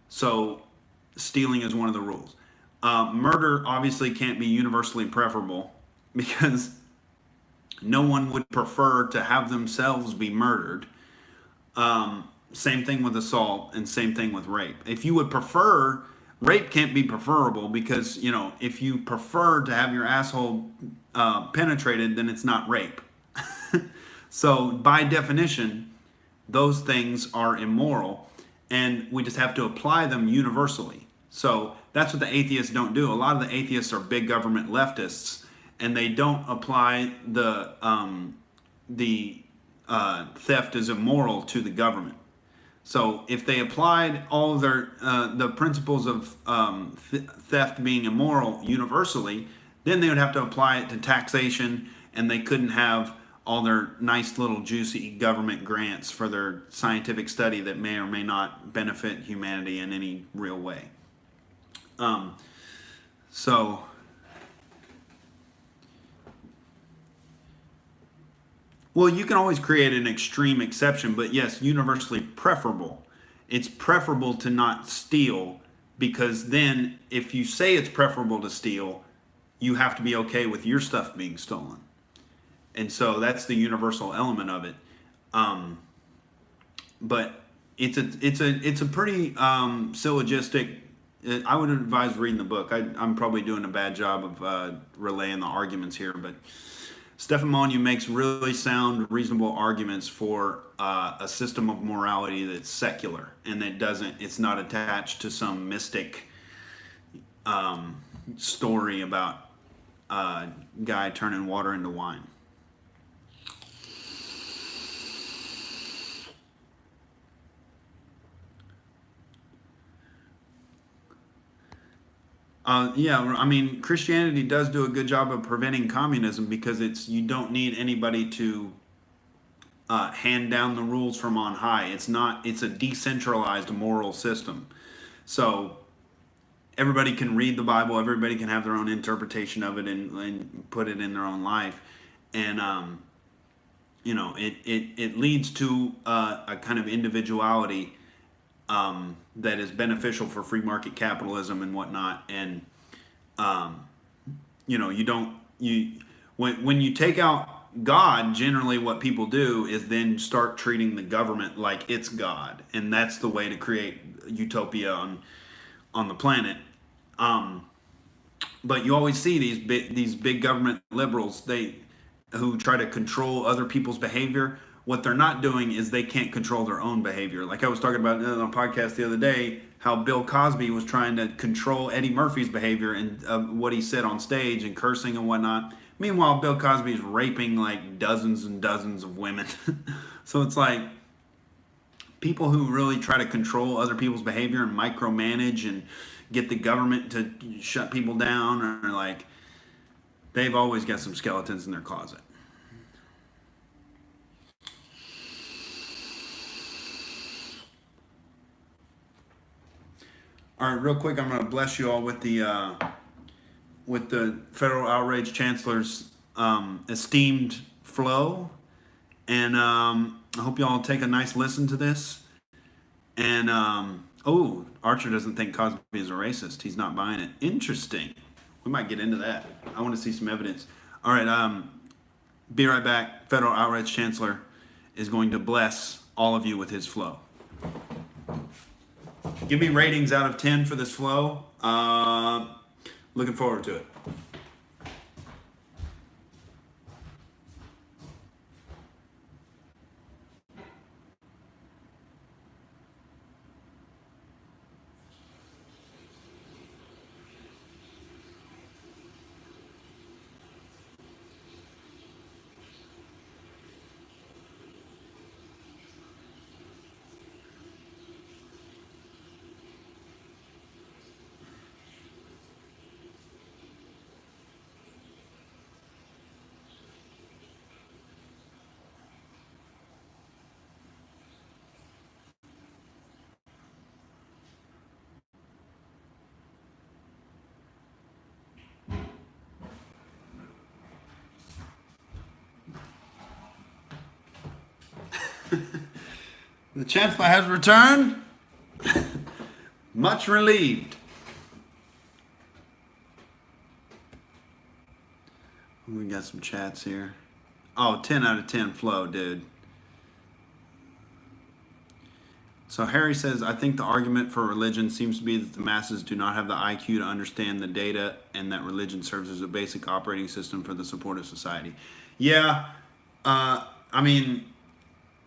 So stealing is one of the rules. Murder obviously can't be universally preferable because no one would prefer to have themselves be murdered. Same thing with assault, and same thing with rape. If you would prefer, rape can't be preferable because, if you prefer to have your asshole penetrated, then it's not rape. So by definition, those things are immoral, and we just have to apply them universally. So that's what the atheists don't do. A lot of the atheists are big government leftists, and they don't apply the theft is immoral to the government. So if they applied all of their the principles of theft being immoral universally, then they would have to apply it to taxation, and they couldn't have all their nice little juicy government grants for their scientific study that may or may not benefit humanity in any real way. Well, you can always create an extreme exception, but yes, universally preferable. It's preferable to not steal, because then if you say it's preferable to steal, you have to be okay with your stuff being stolen. And so that's the universal element of it. But it's a pretty syllogistic. I would advise reading the book. I'm probably doing a bad job of relaying the arguments here, but Stefan Molyneux makes really sound, reasonable arguments for a system of morality that's secular and that it's not attached to some mystic story about a guy turning water into wine. Christianity does do a good job of preventing communism because you don't need anybody to hand down the rules from on high. It's a decentralized moral system. So everybody can read the Bible, everybody can have their own interpretation of it and put it in their own life. And, it leads to a kind of individuality that is beneficial for free market capitalism and whatnot. And when when you take out God, generally what people do is then start treating the government like it's God, and that's the way to create utopia on the planet. But you always see these big government liberals, who try to control other people's behavior. What they're not doing is they can't control their own behavior. Like I was talking about on a podcast the other day, how Bill Cosby was trying to control Eddie Murphy's behavior and what he said on stage and cursing and whatnot. Meanwhile, Bill Cosby is raping like dozens and dozens of women. So it's like people who really try to control other people's behavior and micromanage and get the government to shut people down, or like, they've always got some skeletons in their closet. All right, real quick, I'm going to bless you all with the Federal Outrage Chancellor's esteemed flow, and I hope you all take a nice listen to this. And Archer doesn't think Cosby is a racist. He's not buying it. Interesting. We might get into that. I want to see some evidence. All right, be right back. Federal Outrage Chancellor is going to bless all of you with his flow. Give me ratings out of 10 for this flow. Looking forward to it. The Chancellor has returned. Much relieved. We got some chats here. Oh, 10 out of 10 flow, dude. So Harry says, I think the argument for religion seems to be that the masses do not have the IQ to understand the data, and that religion serves as a basic operating system for the support of society. Yeah, I mean,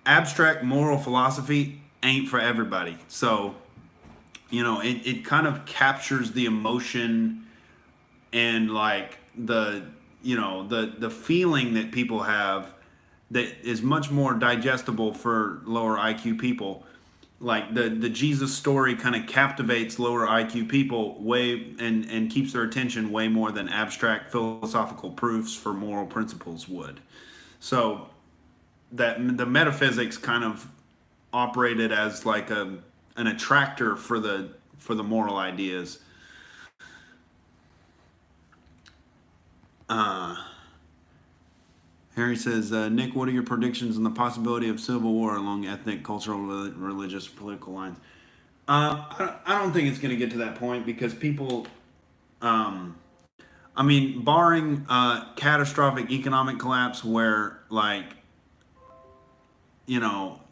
abstract moral philosophy ain't for everybody. So, it kind of captures the emotion and like the feeling that people have that is much more digestible for lower IQ people. Like the Jesus story kind of captivates lower IQ people way and keeps their attention way more than abstract philosophical proofs for moral principles would. So that the metaphysics kind of operated as like an attractor for the moral ideas. Harry says, Nick, what are your predictions on the possibility of civil war along ethnic, cultural, religious, political lines? I don't think it's going to get to that point because people, barring catastrophic economic collapse where,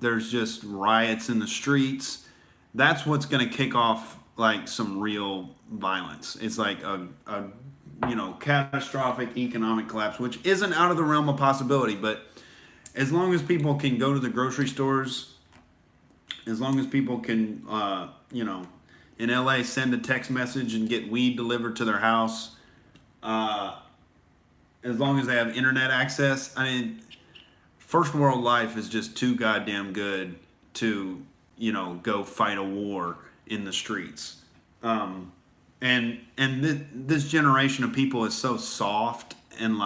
there's just riots in the streets, that's what's going to kick off, some real violence. It's like a catastrophic economic collapse, which isn't out of the realm of possibility. But as long as people can go to the grocery stores, as long as people can, in LA send a text message and get weed delivered to their house, as long as they have internet access, first world life is just too goddamn good to, go fight a war in the streets. This generation of people is so soft and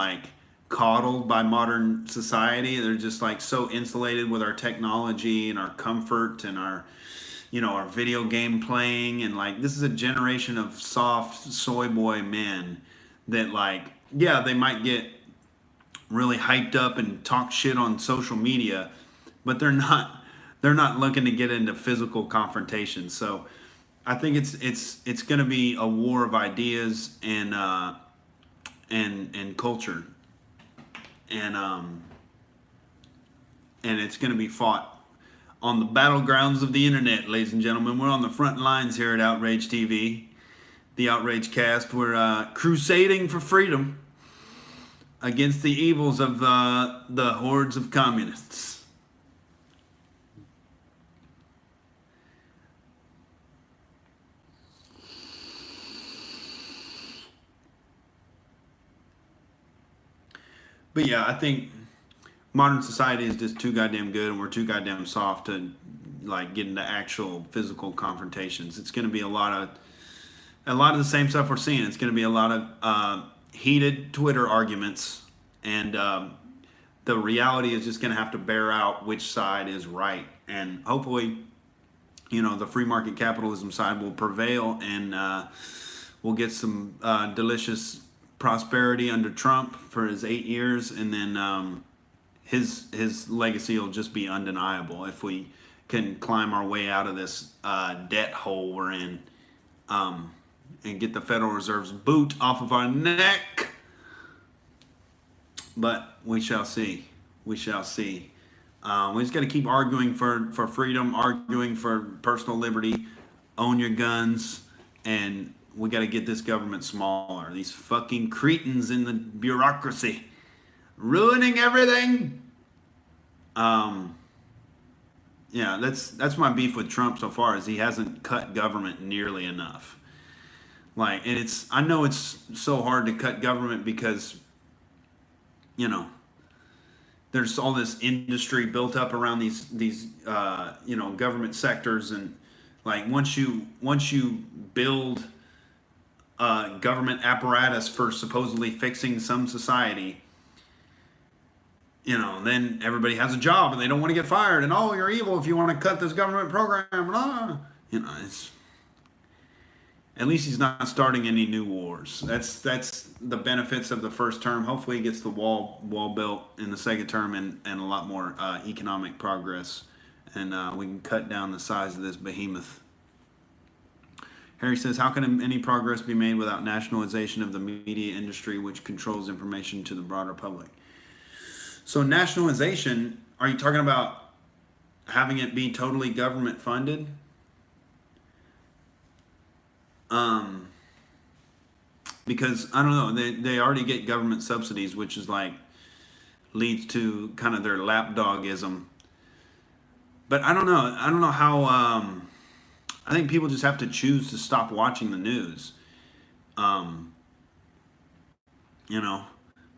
coddled by modern society. They're just so insulated with our technology and our comfort and our video game playing, and this is a generation of soft soy boy men that they might get really hyped up and talk shit on social media, but they're not looking to get into physical confrontation. So I think it's going to be a war of ideas and culture. and it's going to be fought on the battlegrounds of the internet, ladies and gentlemen. We're on the front lines here at Outrage TV, the Outrage Cast. We're crusading for freedom against the evils of the hordes of communists. But yeah, I think modern society is just too goddamn good, and we're too goddamn soft to like get into actual physical confrontations. It's going to be a lot of the same stuff we're seeing. It's going to be a lot of heated Twitter arguments, and the reality is just going to have to bear out which side is right. And hopefully, the free market capitalism side will prevail, and we'll get some delicious prosperity under Trump for his 8 years, and then his legacy will just be undeniable if we can climb our way out of this debt hole we're in, and get the Federal Reserve's boot off of our neck. But we shall see. We shall see. We just got to keep arguing for freedom, arguing for personal liberty, own your guns, and we got to get this government smaller. These fucking cretins in the bureaucracy ruining everything. Yeah, that's my beef with Trump so far, is he hasn't cut government nearly enough. Like, and I know it's so hard to cut government because, there's all this industry built up around these government sectors, and like once you build government apparatus for supposedly fixing some society, then everybody has a job and they don't want to get fired, and you're evil if you want to cut this government program. Blah. It's, at least he's not starting any new wars. That's the benefits of the first term. Hopefully he gets the wall built in the second term, and a lot more economic progress, and we can cut down the size of this behemoth. Harry says, how can any progress be made without nationalization of the media industry, which controls information to the broader public? So nationalization, are you talking about having it be totally government funded? Because I don't know, they already get government subsidies, which is like leads to kind of their lapdogism. But I don't know how. I think people just have to choose to stop watching the news.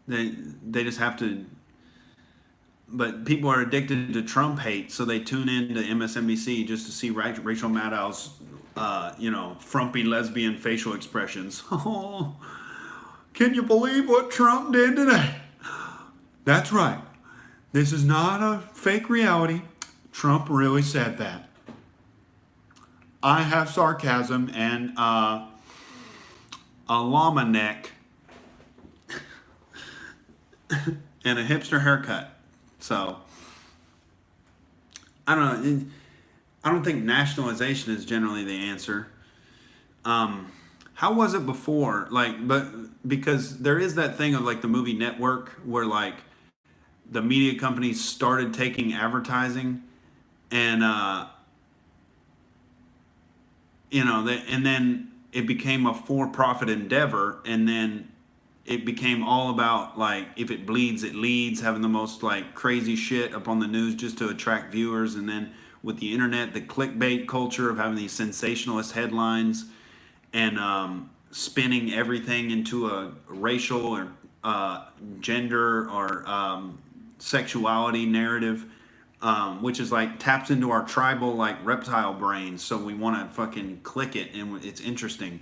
They just have to. But people are addicted to Trump hate, so they tune in to MSNBC just to see Rachel Maddow's, frumpy lesbian facial expressions. Oh, can you believe what Trump did today? That's right. This is not a fake reality. Trump really said that. I have sarcasm and a llama neck and a hipster haircut. So, I don't know. I don't think nationalization is generally the answer. How was it before? Because there is that thing of like the movie Network where like the media companies started taking advertising, and and then it became a for-profit endeavor, and then it became all about like, if it bleeds, it leads, having the most like crazy shit up on the news just to attract viewers. And then with the internet, the clickbait culture of having these sensationalist headlines and spinning everything into a racial or gender or sexuality narrative, which is like taps into our tribal like reptile brains, so we want to fucking click it and it's interesting.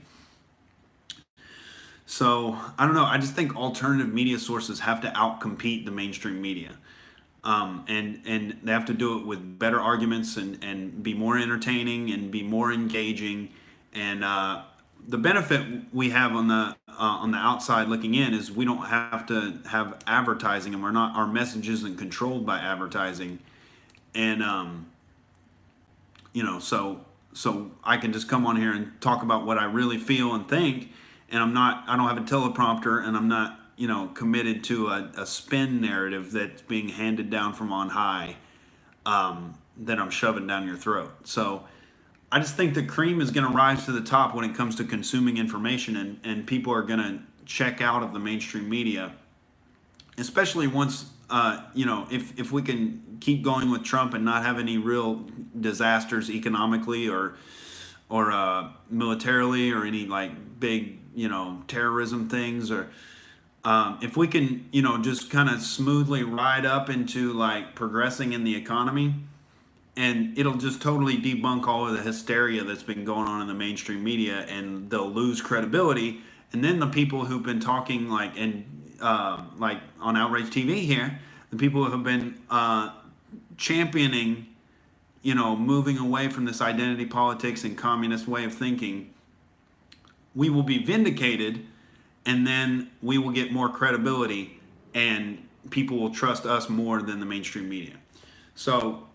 So I don't know. I just think alternative media sources have to outcompete the mainstream media, and they have to do it with better arguments and be more entertaining and be more engaging. And the benefit we have on the outside looking in is we don't have to have advertising, and our message isn't controlled by advertising. And so I can just come on here and talk about what I really feel and think. And I don't have a teleprompter, and I'm not, committed to a spin narrative that's being handed down from on high, that I'm shoving down your throat. So I just think the cream is going to rise to the top when it comes to consuming information, and people are going to check out of the mainstream media, especially once, if we can keep going with Trump and not have any real disasters economically or militarily, or any like big, terrorism things, or if we can, just kind of smoothly ride up into like progressing in the economy, and it'll just totally debunk all of the hysteria that's been going on in the mainstream media, and they'll lose credibility. And then the people who've been talking like on Outrage TV here, the people who have been championing, moving away from this identity politics and communist way of thinking, we will be vindicated, and then we will get more credibility, and people will trust us more than the mainstream media. So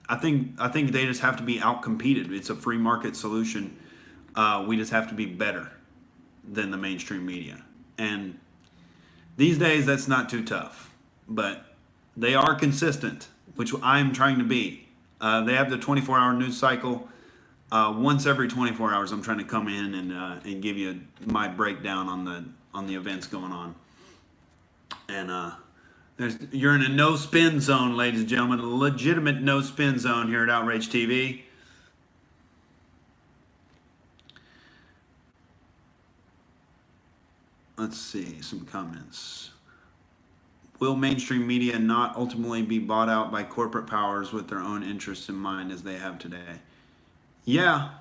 I think they just have to be outcompeted. It's a free market solution. We just have to be better than the mainstream media. And these days, that's not too tough. But they are consistent, which I'm trying to be. They have the 24-hour news cycle. Once every 24 hours, I'm trying to come in and give you my breakdown on the events going on. And you're in a no spin zone, ladies and gentlemen, a legitimate no spin zone here at Outrage TV. Let's see some comments. Will mainstream media not ultimately be bought out by corporate powers with their own interests in mind as they have today? Yeah.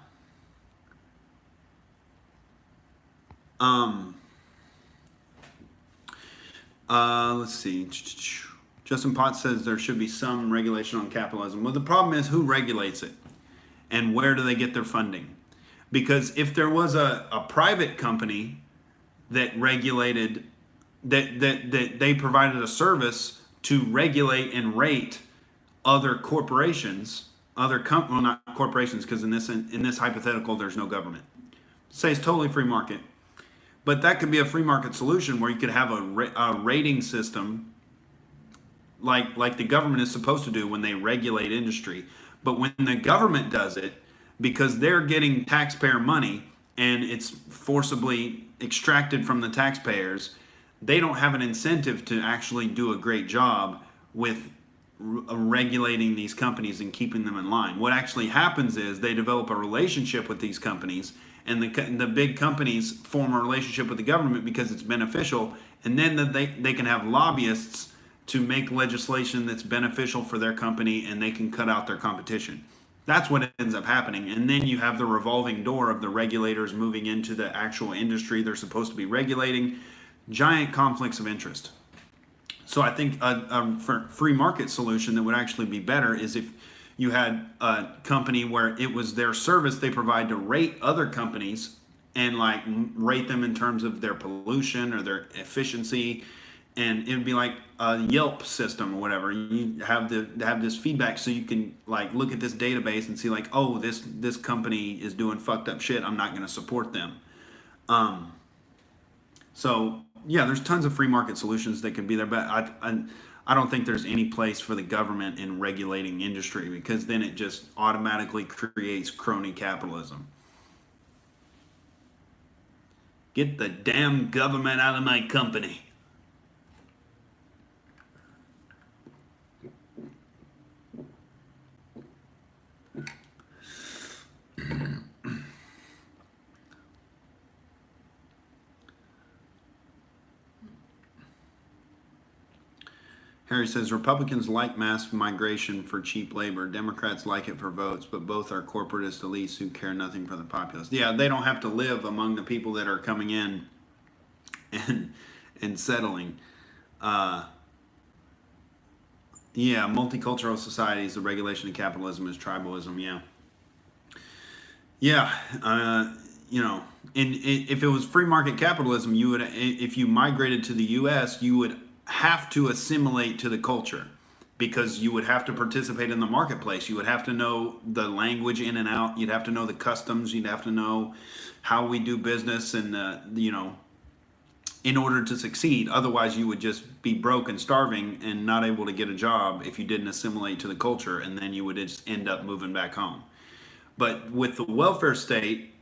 Let's see. Justin Potts says there should be some regulation on capitalism. Well, the problem is who regulates it, and where do they get their funding? Because if there was a private company that regulated, that they provided a service to regulate and rate other corporations, well, not corporations, because in this hypothetical there's no government. Say it's totally free market, but that could be a free market solution where you could have a rating system, like the government is supposed to do when they regulate industry. But when the government does it, because they're getting taxpayer money and it's forcibly extracted from the taxpayers, they don't have an incentive to actually do a great job with regulating these companies and keeping them in line. What actually happens is they develop a relationship with these companies, and the big companies form a relationship with the government because it's beneficial, and then they can have lobbyists to make legislation that's beneficial for their company, and they can cut out their competition. That's what ends up happening. And then you have the revolving door of the regulators moving into the actual industry they're supposed to be regulating. Giant conflicts of interest. So I think a free market solution that would actually be better is if you had a company where it was their service they provide to rate other companies, and like rate them in terms of their pollution or their efficiency, and it would be like a Yelp system or whatever. You have this feedback, so you can like look at this database and see like, oh, this company is doing fucked up shit, I'm not going to support them. So yeah, there's tons of free market solutions that can be there, but I don't think there's any place for the government in regulating industry, because then it just automatically creates crony capitalism. Get the damn government out of my company. Harry says, Republicans like mass migration for cheap labor. Democrats like it for votes, but both are corporatist elites who care nothing for the populace. Yeah, they don't have to live among the people that are coming in and settling. Yeah, multicultural societies, the regulation of capitalism is tribalism, yeah. Yeah, and if it was free market capitalism, you would, if you migrated to the U.S., you would have to assimilate to the culture, because you would have to participate in the marketplace. You would have to know the language in and out. You'd have to know the customs. You'd have to know how we do business, and in order to succeed. Otherwise, you would just be broke and starving and not able to get a job if you didn't assimilate to the culture, and then you would just end up moving back home. But with the welfare state,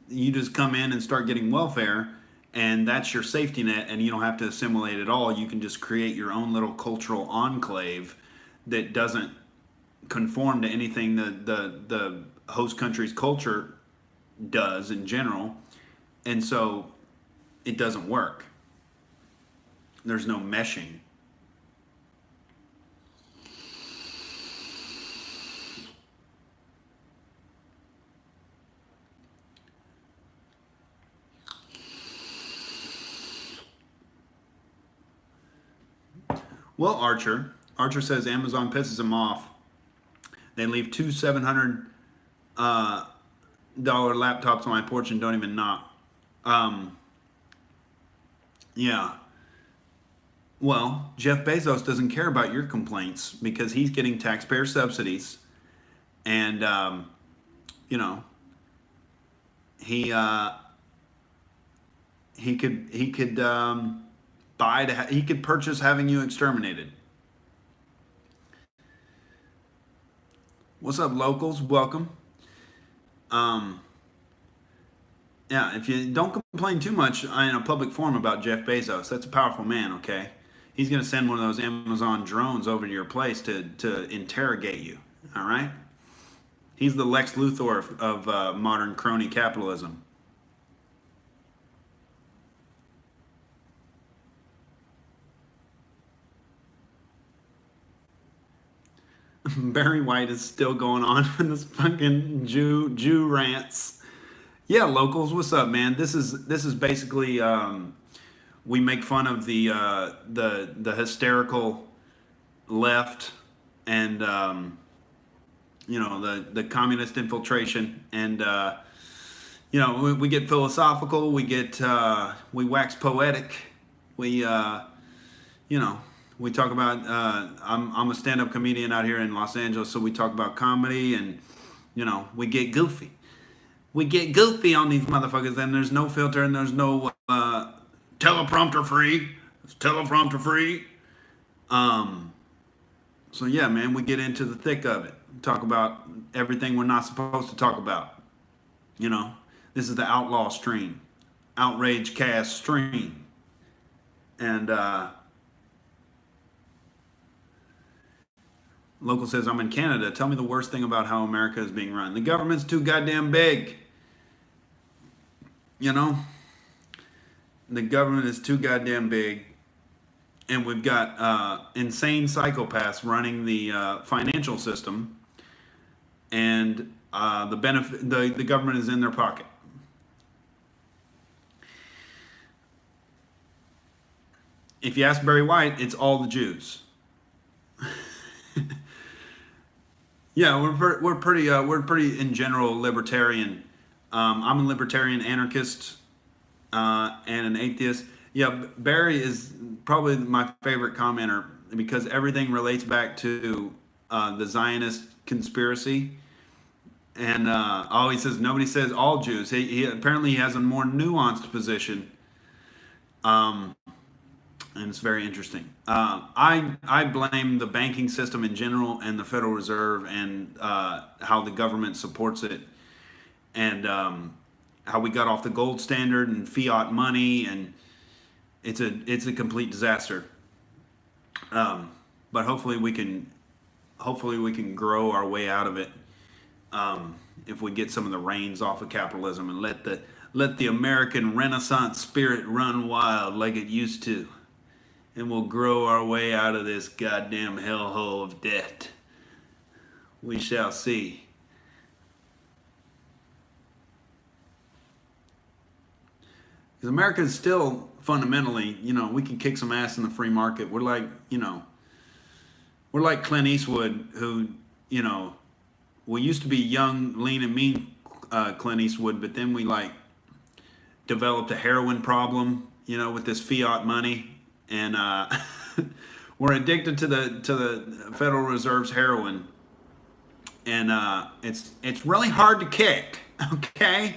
you just come in and start getting welfare, and that's your safety net, and you don't have to assimilate at all. You can just create your own little cultural enclave that doesn't conform to anything the host country's culture does in general, and so it doesn't work. There's no meshing. Well, Archer says Amazon pisses him off. They leave two $700 laptops on my porch and don't even knock. Yeah. Well, Jeff Bezos doesn't care about your complaints because he's getting taxpayer subsidies, and you know, he could he could purchase having you exterminated. What's up, locals? Welcome. Yeah, if you don't complain too much in a public forum about Jeff Bezos, that's a powerful man, okay? He's going to send one of those Amazon drones over to your place to interrogate you, all right? He's the Lex Luthor of modern crony capitalism. Barry White is still going on in this fucking Jew rants. Yeah, locals, what's up, man? This is basically we make fun of the hysterical left and you know, the communist infiltration, and you know, we get philosophical, we wax poetic, you know. We talk about, I'm a stand-up comedian out here in Los Angeles, so we talk about comedy, and, you know, we get goofy. We get goofy on these motherfuckers, and there's no filter, and there's no teleprompter free. It's teleprompter free. So, yeah, man, we get into the thick of it. Talk about everything we're not supposed to talk about. You know, this is the Outlaw stream. Outrage Cast stream. And, Local says, I'm in Canada. Tell me the worst thing about how America is being run. The government's too goddamn big. You know? The government is too goddamn big. And we've got insane psychopaths running the financial system. And the government is in their pocket. If you ask Barry White, it's all the Jews. Yeah, we're pretty in general libertarian. I'm a libertarian anarchist and an atheist. Yeah, Barry is probably my favorite commenter because everything relates back to the Zionist conspiracy. And he says nobody says all Jews. He apparently has a more nuanced position. And it's very interesting. I blame the banking system in general and the Federal Reserve and how the government supports it, and how we got off the gold standard and fiat money, and it's a complete disaster. But hopefully we can grow our way out of it if we get some of the reins off of capitalism and let the American Renaissance spirit run wild like it used to. And we'll grow our way out of this goddamn hellhole of debt. We shall see. Because America is still fundamentally, you know, we can kick some ass in the free market. We're like, you know, we're like Clint Eastwood, who, you know, we used to be young, lean, and mean Clint Eastwood, but then we like developed a heroin problem, you know, with this fiat money. And we're addicted to the Federal Reserve's heroin, and it's really hard to kick. Okay,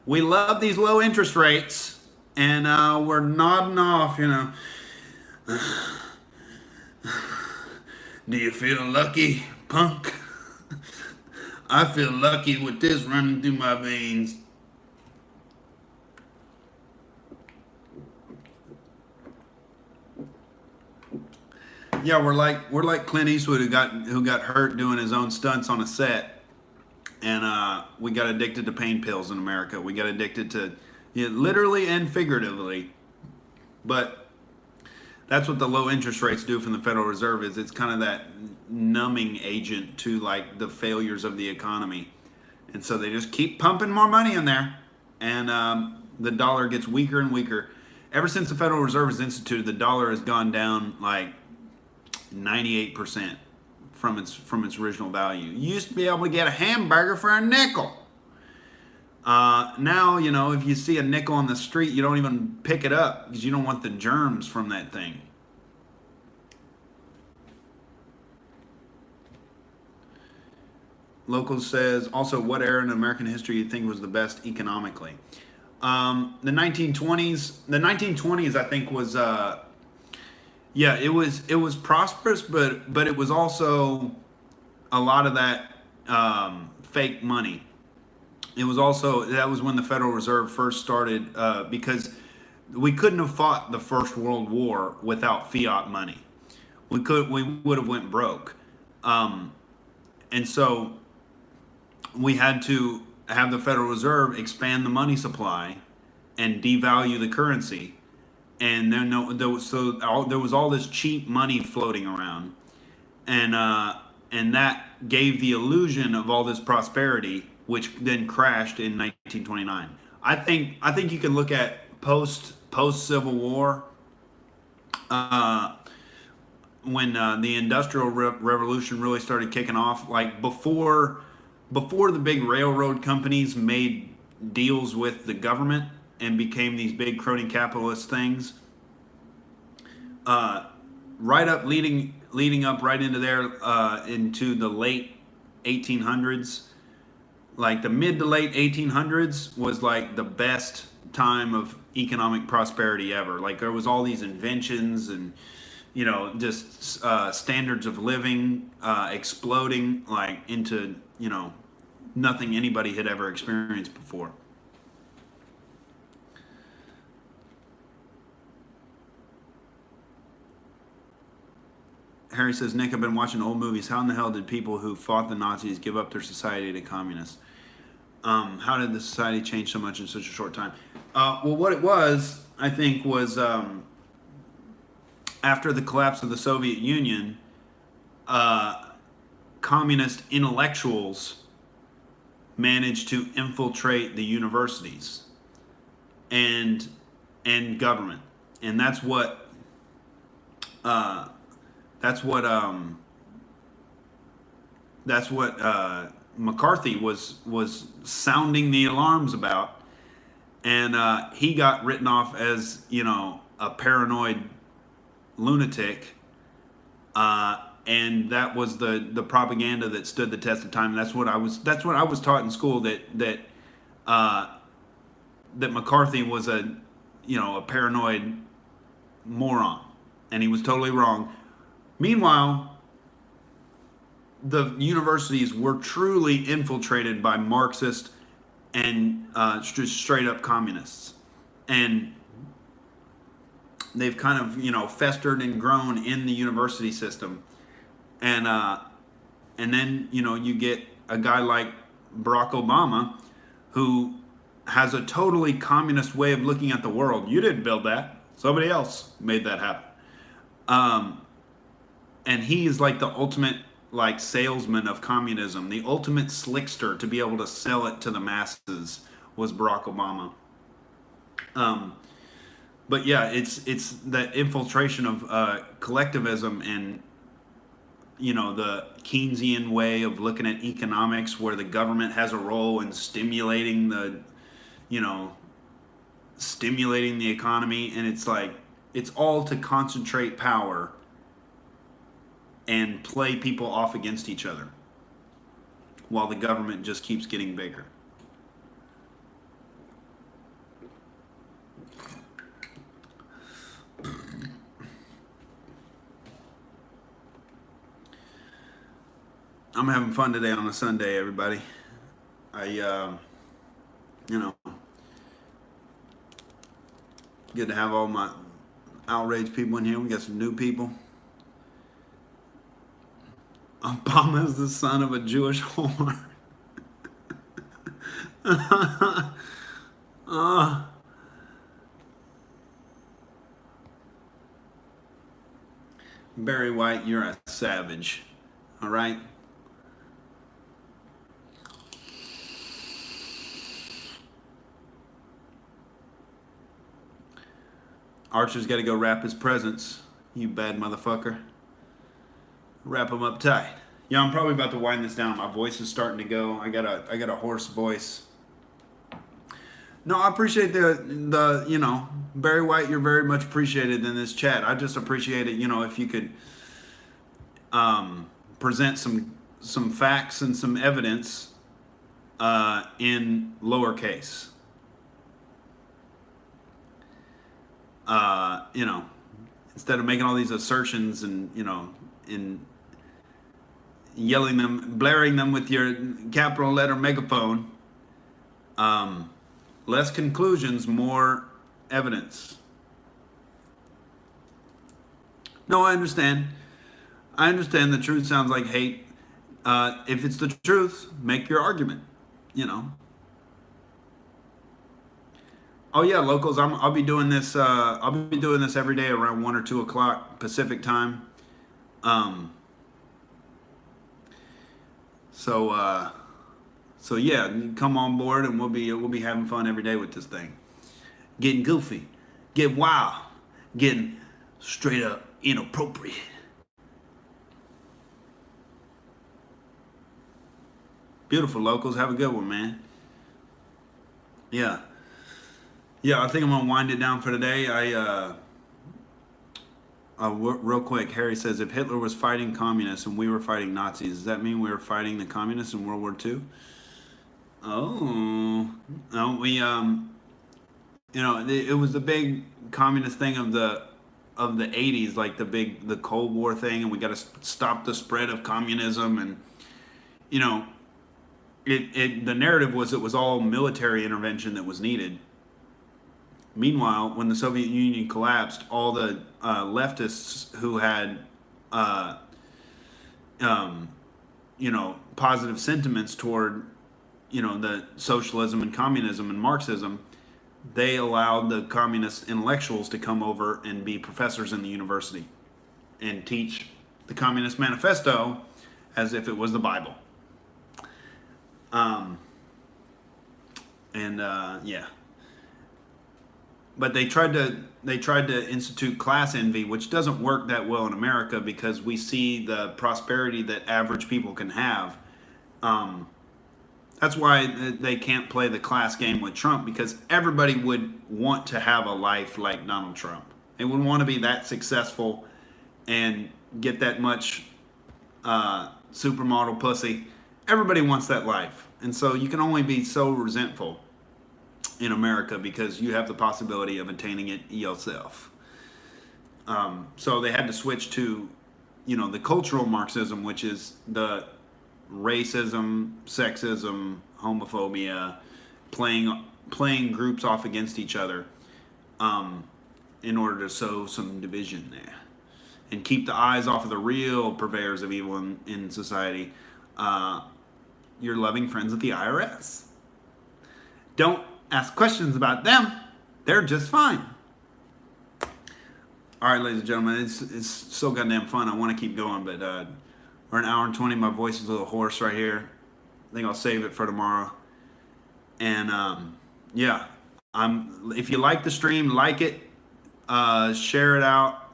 we love these low interest rates, And we're nodding off, you know. Do you feel lucky, punk? I feel lucky with this running through my veins. Yeah, we're like Clint Eastwood who got hurt doing his own stunts on a set, and we got addicted to pain pills in America. We got addicted to, literally and figuratively, but that's what the low interest rates do from the Federal Reserve. Is it's kind of that numbing agent to like the failures of the economy, and so they just keep pumping more money in there, and the dollar gets weaker and weaker. Ever since the Federal Reserve was instituted, the dollar has gone down like 98% from its original value. You used to be able to get a hamburger for a nickel. Now, if you see a nickel on the street, you don't even pick it up because you don't want the germs from that thing. Local says, also, what era in American history you think was the best economically? The 1920s. The 1920s, I think, was it was prosperous, but it was also a lot of that fake money. It was also, that was when the Federal Reserve first started, because we couldn't have fought the First World War without fiat money. We would have went broke, and so we had to have the Federal Reserve expand the money supply and devalue the currency. And then there was all this cheap money floating around, and that gave the illusion of all this prosperity, which then crashed in 1929. I think you can look at post Civil War, when the Industrial Revolution really started kicking off, like before the big railroad companies made deals with the government and became these big crony capitalist things. Leading up right into there, into the late 1800s, like the mid to late 1800s was like the best time of economic prosperity ever. Like there was all these inventions and just standards of living exploding like into nothing anybody had ever experienced before. Harry says, Nick, I've been watching old movies. How in the hell did people who fought the Nazis give up their society to communists? How did the society change so much in such a short time? Well, what it was, I think, was after the collapse of the Soviet Union, communist intellectuals managed to infiltrate the universities and government, and that's what McCarthy was sounding the alarms about, and he got written off as a paranoid lunatic, and that was the propaganda that stood the test of time. That's what I was taught in school, that McCarthy was a paranoid moron, and he was totally wrong. Meanwhile, the universities were truly infiltrated by Marxist and just straight up communists, and they've kind of festered and grown in the university system, and then you get a guy like Barack Obama, who has a totally communist way of looking at the world. You didn't build that; somebody else made that happen. And he is like the ultimate salesman of communism. The ultimate slickster to be able to sell it to the masses was Barack Obama. But yeah, it's that infiltration of collectivism and the Keynesian way of looking at economics, where the government has a role in stimulating the economy, and it's all to concentrate power and play people off against each other while the government just keeps getting bigger. I'm having fun today on a Sunday, everybody. You know, good to have all my outrage people in here. We got some new people. Obama is the son of a Jewish whore. Barry White, you're a savage. All right? Archer's got to go wrap his presents. You bad motherfucker. Wrap him up tight. Yeah, I'm probably about to wind this down. My voice is starting to go. I got a hoarse voice. No, I appreciate the you know, Barry White, you're very much appreciated in this chat. I just appreciate it, you know, if you could present some facts and some evidence in lowercase. You know, instead of making all these assertions and, you know, in yelling them, blaring them with your capital letter megaphone, less conclusions, more evidence. No, I understand. I understand the truth sounds like hate. If it's the truth, make your argument, you know. Oh yeah, locals. I'll be doing this. I'll be doing this every day around 1 or 2 o'clock Pacific time. So yeah, come on board, and we'll be having fun every day with this thing, getting goofy, getting wild, getting straight up inappropriate. Beautiful locals. Have a good one, man. Yeah. Yeah, I think I'm gonna wind it down for today. Real quick, Harry says, if Hitler was fighting communists and we were fighting Nazis, does that mean we were fighting the communists in World War II? Oh, no, we you know, it was the big communist thing of the 80s, like the Cold War thing, and we got to stop the spread of communism, and you know, the narrative was it was all military intervention that was needed. Meanwhile, when the Soviet Union collapsed, all the leftists who had, you know, positive sentiments toward, you know, the socialism and communism and Marxism, they allowed the communist intellectuals to come over and be professors in the university and teach the Communist Manifesto as if it was the Bible. Yeah. But they tried to institute class envy, which doesn't work that well in America because we see the prosperity that average people can have. That's why they can't play the class game with Trump, because everybody would want to have a life like Donald Trump. They would want to be that successful and get that much supermodel pussy. Everybody wants that life. And so you can only be so resentful in America because you have the possibility of attaining it yourself. So they had to switch to, you know, the cultural Marxism, which is the racism, sexism, homophobia, playing groups off against each other, in order to sow some division there and keep the eyes off of the real purveyors of evil in society. Your loving friends at the IRS. Don't ask questions about them. They're just fine. All right, ladies and gentlemen, it's so goddamn fun. I want to keep going, but we're an hour and 20. My voice is a little hoarse right here. I think I'll save it for tomorrow. And yeah, if you like the stream, like it, share it out.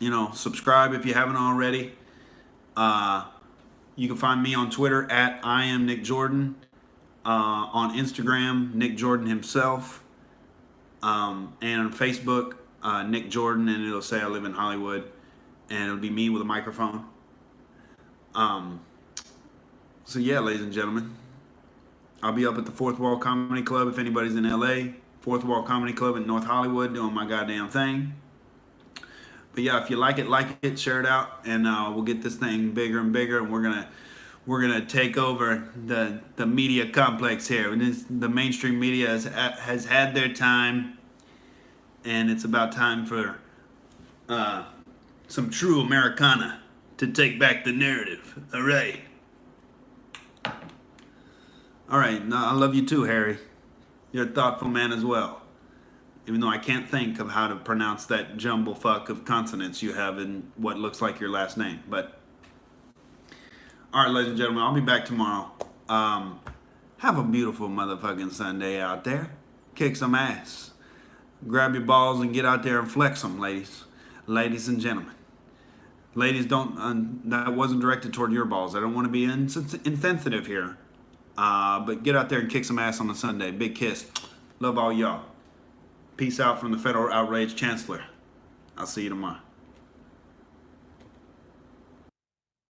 You know, subscribe if you haven't already. You can find me on Twitter at I am Nick Jordan. On Instagram, Nick Jordan himself. And on Facebook, Nick Jordan, and it'll say I live in Hollywood. And it'll be me with a microphone. So yeah, ladies and gentlemen, I'll be up at the Fourth Wall Comedy Club if anybody's in LA. Fourth Wall Comedy Club in North Hollywood doing my goddamn thing. But yeah, if you like it, share it out, and we'll get this thing bigger and bigger, and we're gonna take over the media complex here. And the mainstream media has had their time, and it's about time for some true Americana to take back the narrative. All right. All right. No, I love you too, Harry. You're a thoughtful man as well. Even though I can't think of how to pronounce that jumble fuck of consonants you have in what looks like your last name. But all right, ladies and gentlemen, I'll be back tomorrow. Have a beautiful motherfucking Sunday out there. Kick some ass. Grab your balls and get out there and flex them, ladies. Ladies and gentlemen. Ladies, don't. That wasn't directed toward your balls. I don't want to be insensitive here. But get out there and kick some ass on a Sunday. Big kiss. Love all y'all. Peace out from the Federal Outrage Chancellor. I'll see you tomorrow.